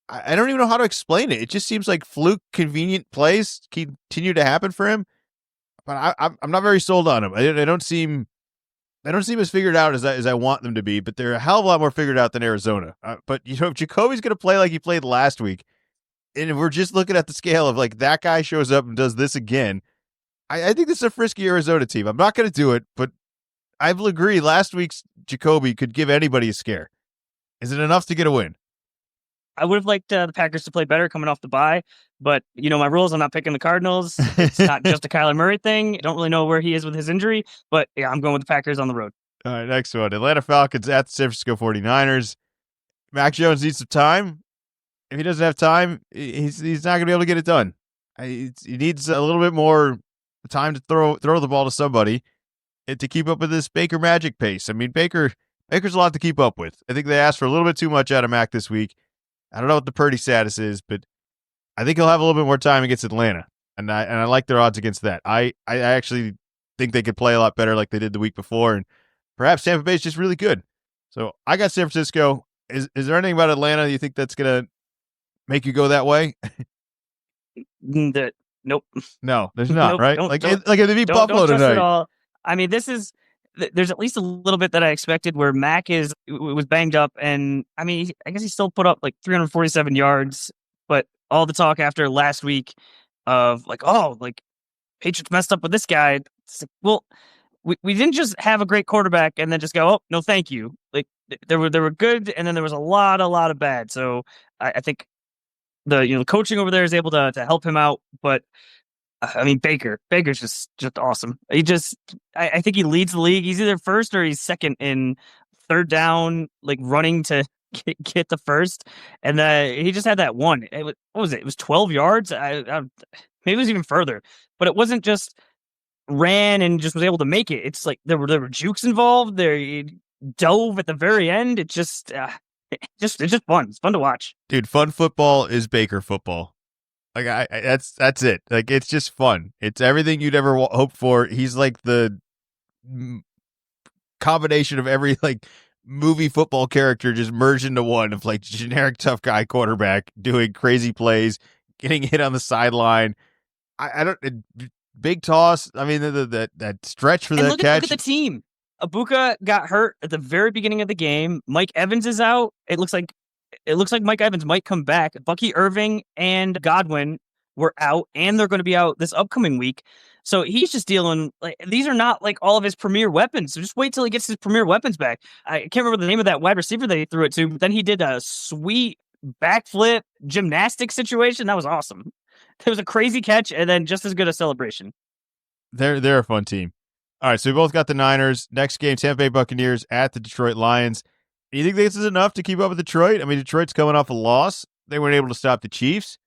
I don't even know how to explain it. It just seems like fluke, convenient plays continue to happen for him. But I'm not very sold on him. They don't seem as figured out as I want them to be, but they're a hell of a lot more figured out than Arizona. But if Jacoby's going to play like he played last week, and if we're just looking at the scale of like that guy shows up and does this again, I think this is a frisky Arizona team. I'm not going to do it, but I will agree. Last week's Jacoby could give anybody a scare. Is it enough to get a win? I would have liked the Packers to play better coming off the bye, but my rules. I'm not picking the Cardinals. It's not just a Kyler Murray thing. I don't really know where he is with his injury, but yeah, I'm going with the Packers on the road. All right, next one. Atlanta Falcons at the San Francisco 49ers. Mac Jones needs some time. If he doesn't have time, he's not going to be able to get it done. He needs a little bit more time to throw the ball to somebody to keep up with this Baker magic pace. I mean, Baker's a lot to keep up with. I think they asked for a little bit too much out of Mac this week. I don't know what the Purdy status is, but I think he'll have a little bit more time against Atlanta, and I like their odds against that. I actually think they could play a lot better like they did the week before, and perhaps Tampa Bay is just really good. So I got San Francisco. Is there anything about Atlanta you think that's gonna make you go that way? Nope. No, there's not. Nope, right? Like if they beat Buffalo don't tonight. at all. I mean, there's at least a little bit that I expected where Mac was banged up, and I mean, I guess he still put up like 347 yards, but all the talk after last week of like, Patriots messed up with this guy. It's like, well, we didn't just have a great quarterback and then just go, oh no, thank you. Like there were good, and then there was a lot of bad. So I think the coaching over there is able to help him out, but I mean, Baker's just awesome. I think he leads the league. He's either first or he's second in third down, like running to get the first. And he just had that one. What was it? It was 12 yards. Maybe it was even further, but it wasn't just ran and just was able to make it. It's like there were jukes involved. He dove at the very end. It's just fun. It's fun to watch. Dude, fun football is Baker football. Like that's it. Like, it's just fun. It's everything you'd ever hope for. He's like the combination of every like movie football character just merged into one, of like generic tough guy quarterback doing crazy plays, getting hit on the sideline. I don't big toss. I mean, that stretch for that catch. Look at the team. Abuka got hurt at the very beginning of the game. Mike Evans is out. It looks like Mike Evans might come back. Bucky Irving and Godwin were out, and they're going to be out this upcoming week. So he's just dealing, like, these are not like all of his premier weapons. So just wait till he gets his premier weapons back. I can't remember the name of that wide receiver that he threw it to, but then he did a sweet backflip gymnastics situation. That was awesome. It was a crazy catch, and then just as good a celebration. They're a fun team. All right, so we both got the Niners. Next game, Tampa Bay Buccaneers at the Detroit Lions. You think this is enough to keep up with Detroit? I mean, Detroit's coming off a loss. They weren't able to stop the Chiefs.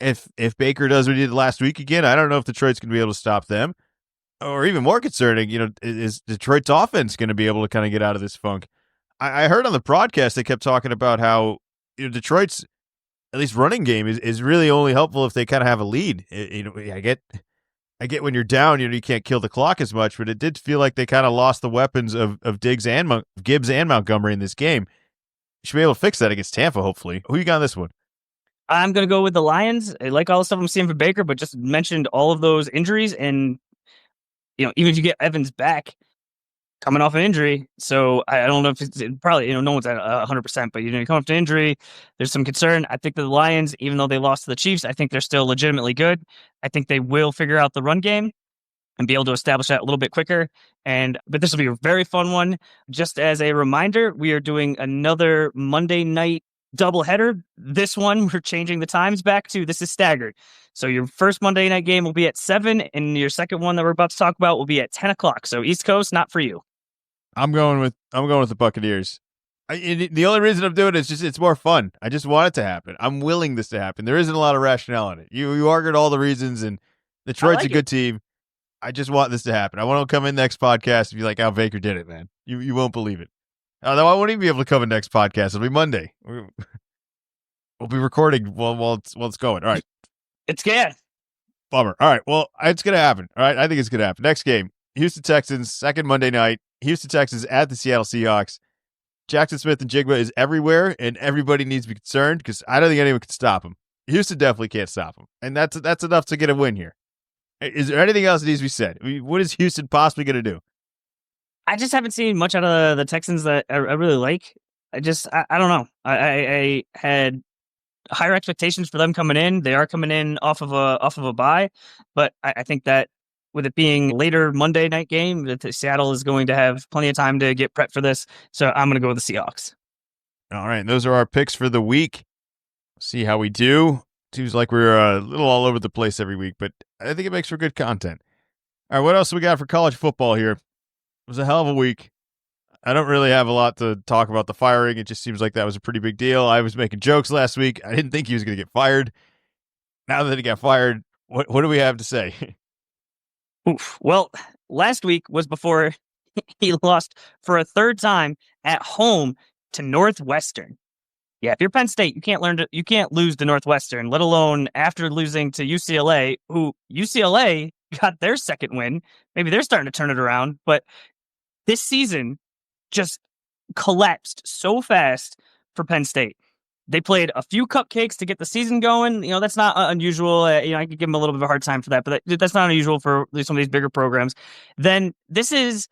If Baker does what he did last week again, I don't know if Detroit's going to be able to stop them. Or even more concerning, is Detroit's offense going to be able to kind of get out of this funk? I heard on the broadcast they kept talking about how Detroit's at least running game is really only helpful if they kind of have a lead. I get when you're down, you can't kill the clock as much, but it did feel like they kind of lost the weapons of Gibbs and Montgomery in this game. You should be able to fix that against Tampa, hopefully. Who you got on this one? I'm going to go with the Lions. I like all the stuff I'm seeing for Baker, but just mentioned all of those injuries. And, even if you get Evans back coming off an injury, so I don't know if it's probably, no one's at 100%, but, you come off an injury, there's some concern. I think the Lions, even though they lost to the Chiefs, I think they're still legitimately good. I think they will figure out the run game and be able to establish that a little bit quicker. But this will be a very fun one. Just as a reminder, we are doing another Monday night doubleheader. This one, we're changing the times back to, this is staggered. So your first Monday night game will be at 7, and your second one that we're about to talk about will be at 10 o'clock. So East Coast, not for you. I'm going with the Buccaneers. The only reason I'm doing it is just it's more fun. I just want it to happen. I'm willing this to happen. There isn't a lot of rationale in it. You argued all the reasons, and Detroit's a good team. I just want this to happen. I want to come in next podcast and be like, "How Baker did it, man." You won't believe it. Although I won't even be able to come in next podcast. It'll be Monday. We'll be recording while it's going. All right. It's good. Bummer. All right. Well, it's gonna happen. All right. I think it's gonna happen. Next game, Houston Texans, second Monday night. Houston Texans at the Seattle Seahawks. Jackson Smith and Jigba is everywhere, and everybody needs to be concerned because I don't think anyone can stop him. Houston definitely can't stop him, and that's enough to get a win here. Is there anything else that needs to be said? I mean, what is Houston possibly going to do? I just haven't seen much out of the Texans that I really like. I don't know. I had higher expectations for them coming in. They are coming in off of a bye, but I think that with it being later Monday night game, that Seattle is going to have plenty of time to get prepped for this. So I'm going to go with the Seahawks. All right, and those are our picks for the week. See how we do. Seems like we're a little all over the place every week, but I think it makes for good content. All right, what else we got for college football here? It was a hell of a week. I don't really have a lot to talk about the firing. It just seems like that was a pretty big deal. I was making jokes last week. I didn't think he was going to get fired. Now that he got fired, what do we have to say? Oof. Well, last week was before he lost for a third time at home to Northwestern. Yeah, if you're Penn State, you can't lose to Northwestern, let alone after losing to UCLA, who UCLA got their second win. Maybe they're starting to turn it around, but this season just collapsed so fast for Penn State. They played a few cupcakes to get the season going. That's not unusual. I could give them a little bit of a hard time for that, but that's not unusual for some of these bigger programs. Then this is,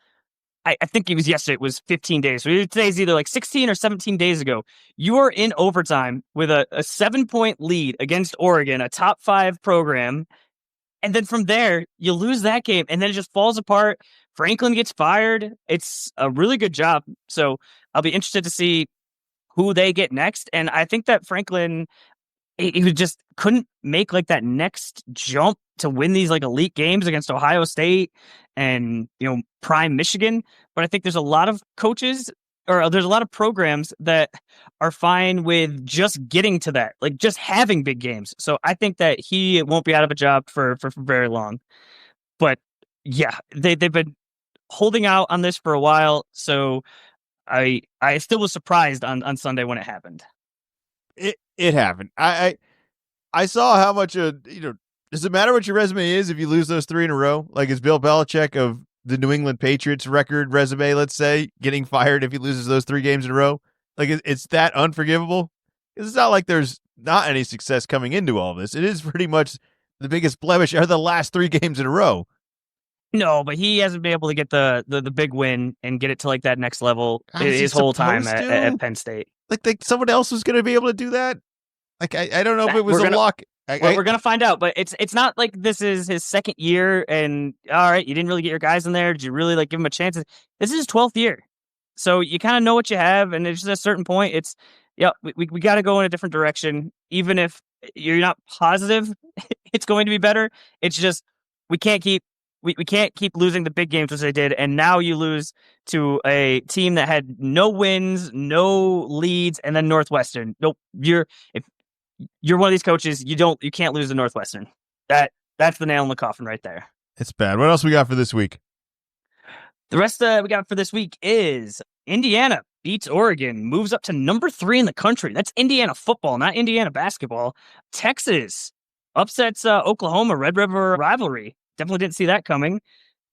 I think it was yesterday. It was 15 days. So today's either like 16 or 17 days ago. You are in overtime with a 7-point lead against Oregon, a top 5 program. And then from there, you lose that game, and then it just falls apart. Franklin gets fired. It's a really good job. So I'll be interested to see who they get next. And I think that Franklin, he just couldn't make like that next jump to win these like elite games against Ohio State and, prime Michigan. But I think there's a lot of coaches, or there's a lot of programs that are fine with just getting to that, like just having big games. So I think that he won't be out of a job for very long. But yeah, they've been holding out on this for a while. So I still was surprised on Sunday when it happened. It happened. I saw how much does it matter what your resume is if you lose those 3 in a row? Like, is Bill Belichick of the New England Patriots record resume, let's say, getting fired if he loses those 3 games in a row? Like, it's that unforgivable? It's not like there's not any success coming into all this. It is pretty much the biggest blemish are the last 3 games in a row. No, but he hasn't been able to get the big win and get it to like that next level his whole time at Penn State. Like someone else was going to be able to do that. Like I don't know if it was a luck. We're gonna find out, but it's not like this is his second year and all right, you didn't really get your guys in there. Did you really like give him a chance? This is his 12th year, so you kind of know what you have, and it's just at a certain point, it's we got to go in a different direction, even if you're not positive it's going to be better. It's just we can't keep we can't keep losing the big games as they did, and now you lose to a team that had no wins, no leads, and then Northwestern. Nope, if you're one of these coaches, you can't lose to Northwestern. That's the nail in the coffin right there. It's bad. What else we got for this week? The rest we got for this week is Indiana beats Oregon, moves up to number 3 in the country. That's Indiana football, not Indiana basketball. Texas upsets Oklahoma, Red River rivalry. Definitely didn't see that coming.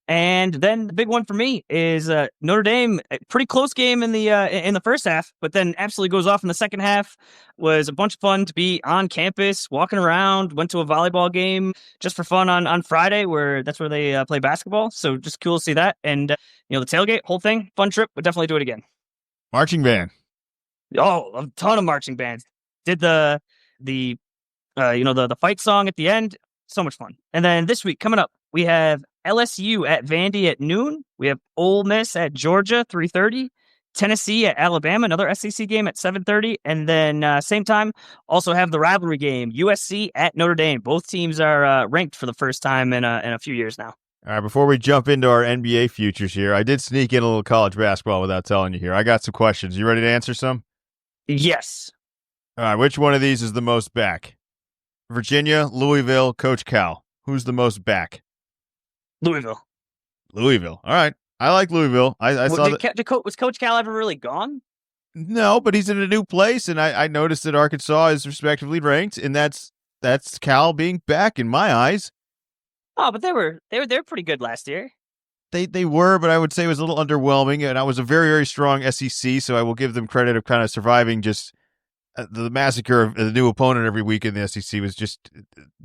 And then the big one for me is Notre Dame. A pretty close game in the first half, but then absolutely goes off in the second half. Was a bunch of fun to be on campus, walking around. Went to a volleyball game just for fun on Friday, that's where they play basketball. So just cool to see that. And the tailgate, whole thing, fun trip. Would definitely do it again. Marching band. Oh, a ton of marching bands. Did the fight song at the end. So much fun. And then this week coming up, we have LSU at Vandy at noon. We have Ole Miss at Georgia, 3:30. Tennessee at Alabama, another SEC game at 7:30. And then same time, also have the rivalry game, USC at Notre Dame. Both teams are ranked for the first time in a few years now. All right, before we jump into our NBA futures here, I did sneak in a little college basketball without telling you here. I got some questions. You ready to answer some? Yes. All right, which one of these is the most back? Virginia, Louisville, Coach Cal. Who's the most back? Louisville. All right. I like Louisville. I saw that. Was Coach Cal ever really gone? No, but he's in a new place, and I noticed that Arkansas is respectively ranked, and that's Cal being back in my eyes. Oh, but they were pretty good last year. They were, but I would say it was a little underwhelming, and I was a very, very strong SEC, so I will give them credit of kind of surviving just the massacre of the new opponent every week in the SEC was just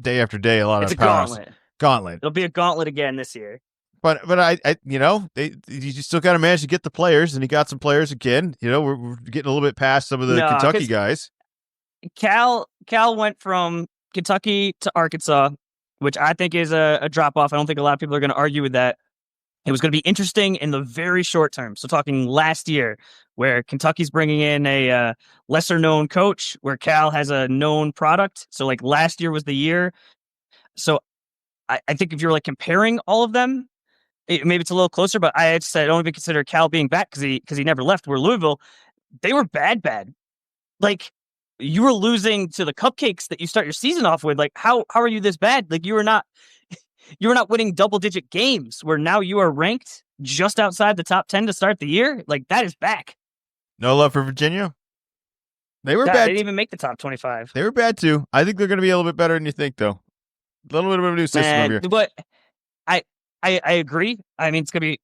day after day, a lot of powers. Gauntlet. It'll be a gauntlet again this year. But you still got to manage to get the players, and he got some players again. We're getting a little bit past some of the Kentucky guys. Cal went from Kentucky to Arkansas, which I think is a drop off. I don't think a lot of people are going to argue with that. It was going to be interesting in the very short term. So talking last year, where Kentucky's bringing in a lesser known coach, where Cal has a known product. So like last year was the year. So I think if you're like comparing all of them, maybe it's a little closer, but I don't even consider Cal being back because he never left. Where Louisville, they were bad. Like you were losing to the cupcakes that you start your season off with. Like how are you this bad? Like you were not winning double-digit games where now you are ranked just outside the top 10 to start the year. Like, that is back. No love for Virginia? They were bad. They didn't even make the top 25. They were bad, too. I think they're going to be a little bit better than you think, though. A little bit of a new system over here. But I agree. I mean, it's going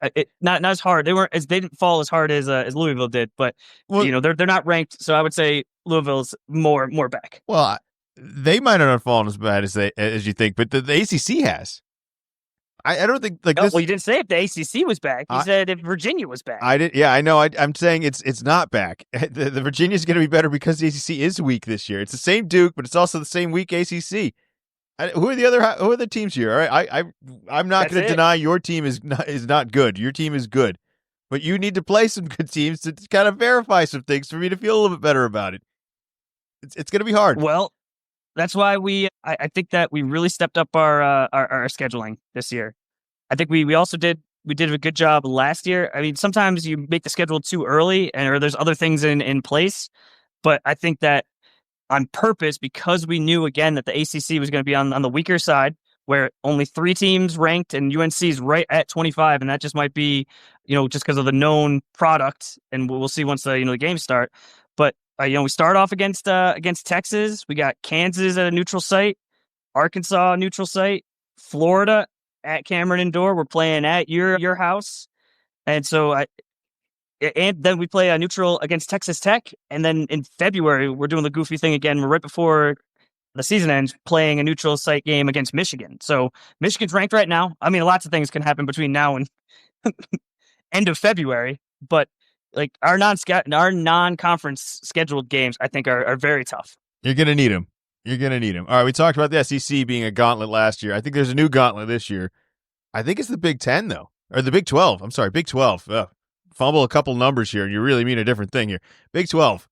to be not as hard. They didn't fall as hard as Louisville did, but, they're not ranked, so I would say Louisville's more back. Well, they might not have fallen as bad as you think, but the ACC has. I don't think like this. Well, you didn't say if the ACC was back. You said if Virginia was back. I did. Yeah, I know. I'm saying it's not back. The Virginia's going to be better because the ACC is weak this year. It's the same Duke, but it's also the same weak ACC. Who are the teams here? All right, I'm not going to deny your team is not good. Your team is good, but you need to play some good teams to kind of verify some things for me to feel a little bit better about it. It's going to be hard. Well. That's why I think that we really stepped up our scheduling this year. I think we also did a good job last year. I mean, sometimes you make the schedule too early or there's other things in place. But I think that on purpose, because we knew again that the ACC was going to be on the weaker side, where only 3 teams ranked and UNC is right at 25, and that just might be, just because of the known product, and we'll see once the games start. But we start off against Texas. We got Kansas at a neutral site, Arkansas neutral site, Florida at Cameron Indoor. We're playing at your house, and then we play a neutral against Texas Tech, and then in February we're doing the goofy thing again. We're right before the season ends, playing a neutral site game against Michigan. So Michigan's ranked right now. I mean, lots of things can happen between now and end of February, but. Like our non-conference scheduled games, I think are very tough. You're gonna need them. All right, we talked about the SEC being a gauntlet last year. I think there's a new gauntlet this year. I think it's the Big 10 though, or the Big 12. I'm sorry, Big 12. Fumble a couple numbers here, and you really mean a different thing here. Big 12.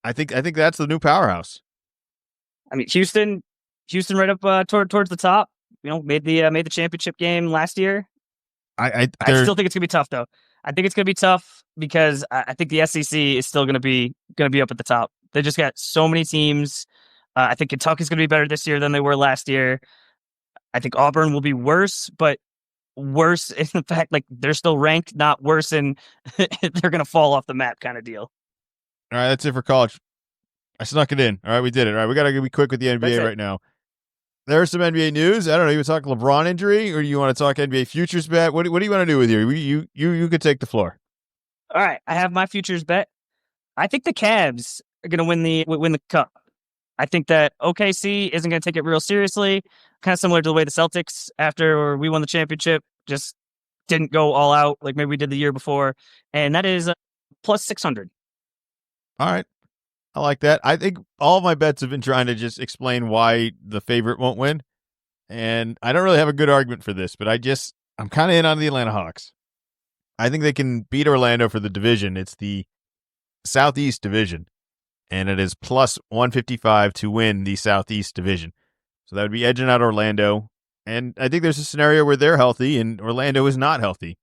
I think that's the new powerhouse. I mean, Houston right up towards the top. made the championship game last year. I I still think it's gonna be tough though. I think it's gonna be tough because I think the SEC is still gonna be up at the top. They just got so many teams. I think Kentucky's gonna be better this year than they were last year. I think Auburn will be worse, but worse in the fact like they're still ranked, not worse in they're gonna fall off the map kind of deal. All right, that's it for college. I snuck it in. All right, we did it. All right, we got to be quick with the NBA right now. There's some NBA news. I don't know. You want to talk LeBron injury, or do you want to talk NBA futures bet? What do you want to do with here? You could take the floor. All right, I have my futures bet. I think the Cavs are going to win the cup. I think that OKC isn't going to take it real seriously. Kind of similar to the way the Celtics, after we won the championship, just didn't go all out like maybe we did the year before, and that is plus 600. All right. I like that. I think all of my bets have been trying to just explain why the favorite won't win. And I don't really have a good argument for this, but I'm kind of in on the Atlanta Hawks. I think they can beat Orlando for the division. It's the Southeast Division, and it is plus 155 to win the Southeast Division. So that would be edging out Orlando. And I think there's a scenario where they're healthy and Orlando is not healthy.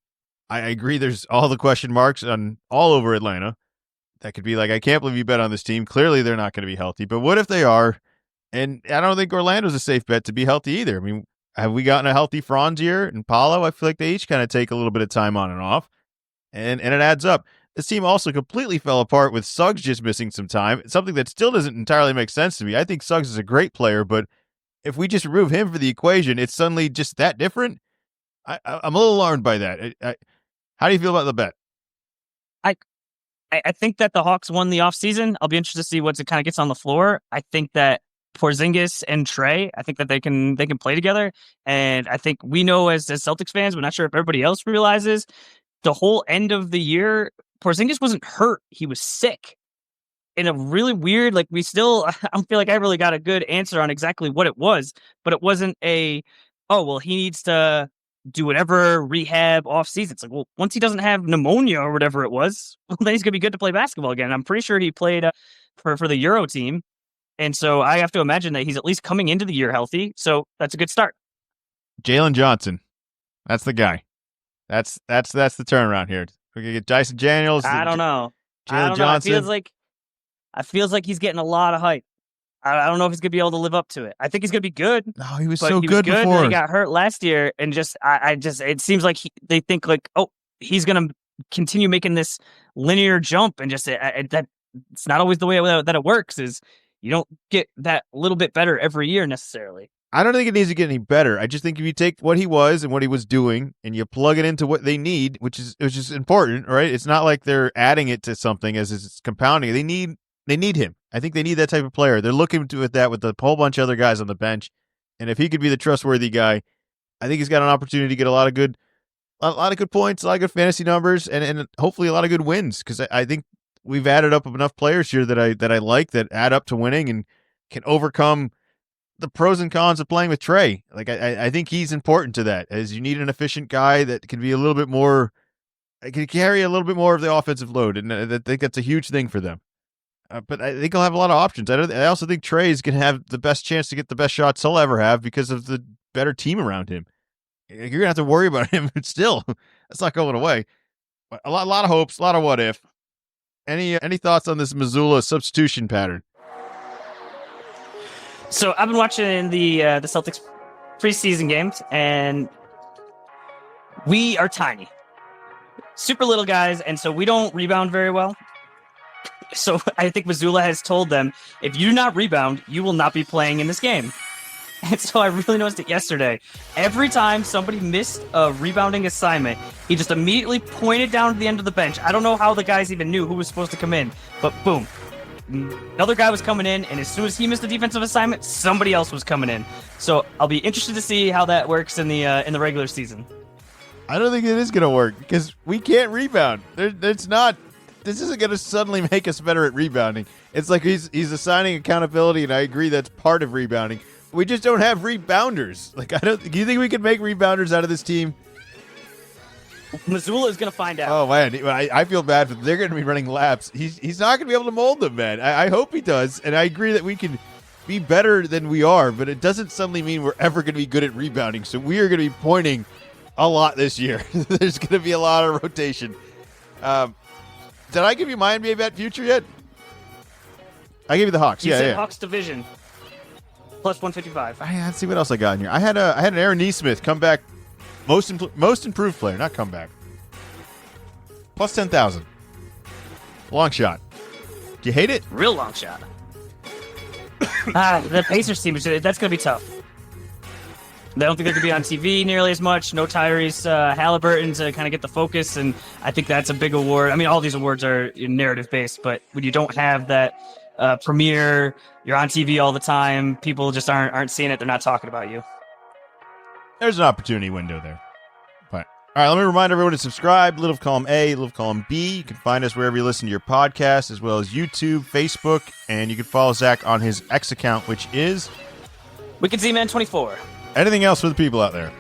I agree there's all the question marks on all over Atlanta. That could be like, I can't believe you bet on this team. Clearly, they're not going to be healthy. But what if they are? And I don't think Orlando's a safe bet to be healthy either. I mean, have we gotten a healthy Franz here and Paolo? I feel like they each kind of take a little bit of time on and off. And it adds up. This team also completely fell apart with Suggs just missing some time. Something that still doesn't entirely make sense to me. I think Suggs is a great player, but if we just remove him for the equation, it's suddenly just that different. I'm a little alarmed by that. How do you feel about the bet? I think that the Hawks won the offseason. I'll be interested to see what it kind of gets on the floor. I think that Porzingis and Trey, I think that they can play together. And I think we know as Celtics fans, but not sure if everybody else realizes, the whole end of the year, Porzingis wasn't hurt. He was sick. In a really weird, like I don't feel like I really got a good answer on exactly what it was, but it wasn't he needs to do whatever rehab off season. It's like, well, once he doesn't have pneumonia or whatever it was, well, then he's gonna be good to play basketball again. I'm pretty sure he played for the Euro team, and so I have to imagine that he's at least coming into the year healthy. So that's a good start. Jalen Johnson, that's the guy. That's the turnaround here. We can get Dyson Daniels. I don't know. Jalen Johnson. I feels like he's getting a lot of hype. I don't know if he's gonna be able to live up to it. I think he's gonna be good. No, he was so good before. And he got hurt last year, and it seems like they think like, oh, he's gonna continue making this linear jump, and that it's not always the way that it works. Is you don't get that little bit better every year necessarily. I don't think it needs to get any better. I just think if you take what he was and what he was doing, and you plug it into what they need, which is important, right? It's not like they're adding it to something as it's compounding. They need him. I think they need that type of player. They're looking to that with a whole bunch of other guys on the bench. And if he could be the trustworthy guy, I think he's got an opportunity to get a lot of good points, a lot of good fantasy numbers, and hopefully a lot of good wins. Because I think we've added up enough players here that I like that add up to winning and can overcome the pros and cons of playing with Trey. Like I think he's important to that, as you need an efficient guy that can be a little bit more, can carry a little bit more of the offensive load, and I think that's a huge thing for them. But I think he'll have a lot of options. I also think Trey's going to have the best chance to get the best shots he'll ever have because of the better team around him. You're going to have to worry about him, but still, that's not going away. A lot of hopes, a lot of what if. Any thoughts on this Missoula substitution pattern? So I've been watching the Celtics preseason games, and we are tiny, super little guys, and so we don't rebound very well. So I think Missoula has told them, if you do not rebound, you will not be playing in this game. And so I really noticed it yesterday. Every time somebody missed a rebounding assignment, he just immediately pointed down to the end of the bench. I don't know how the guys even knew who was supposed to come in, but boom. Another guy was coming in, and as soon as he missed a defensive assignment, somebody else was coming in. So I'll be interested to see how that works in the regular season. I don't think it is going to work because we can't rebound. It's not. This isn't going to suddenly make us better at rebounding. It's like he's assigning accountability, and I agree that's part of rebounding. We just don't have rebounders. Like do you think we can make rebounders out of this team? Missoula is going to find out. Oh man, I feel bad for them. They're going to be running laps. He's not going to be able to mold them, man. I hope he does, and I agree that we can be better than we are, but it doesn't suddenly mean we're ever going to be good at rebounding. So we are going to be pointing a lot this year. There's going to be a lot of rotation. Did I give you my NBA bet future yet? I gave you the Hawks. You yeah, said yeah. Hawks division plus 155. Let's see what else I got in here. I had an Aaron Nesmith come back, most improved player, not come back. Plus 10,000. Long shot. Do you hate it? Real long shot. The Pacers team, that's going to be tough. I don't think they're going to be on TV nearly as much. No Tyrese Halliburton to kind of get the focus, and I think that's a big award. I mean, all these awards are narrative-based, but when you don't have that premiere, you're on TV all the time, people just aren't seeing it. They're not talking about you. There's an opportunity window there. But, all right, let me remind everyone to subscribe. Little column A, little column B. You can find us wherever you listen to your podcast, as well as YouTube, Facebook, and you can follow Zach on his X account, which is Wicked Z-Man 24. Anything else for the people out there?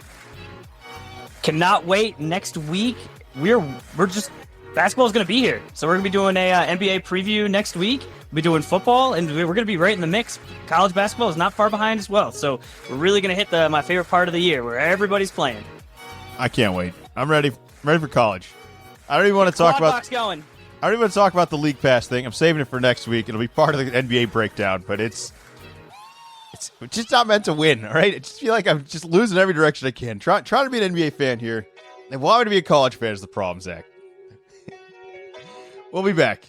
Cannot wait. Next week, we're just basketball's going to be here, so we're going to be doing a NBA preview next week. We'll be doing football, and we're going to be right in the mix. College basketball is not far behind as well, so we're really going to hit my favorite part of the year, where everybody's playing. I can't wait. I'm ready. I'm ready for college. I don't even want to talk about. Going. I don't even want to talk about the League Pass thing. I'm saving it for next week. It'll be part of the NBA breakdown, but it's just not meant to win, all right? I just feel like I'm just losing every direction I can. Trying to be an NBA fan here. And wanting to be a college fan is the problem, Zach. We'll be back.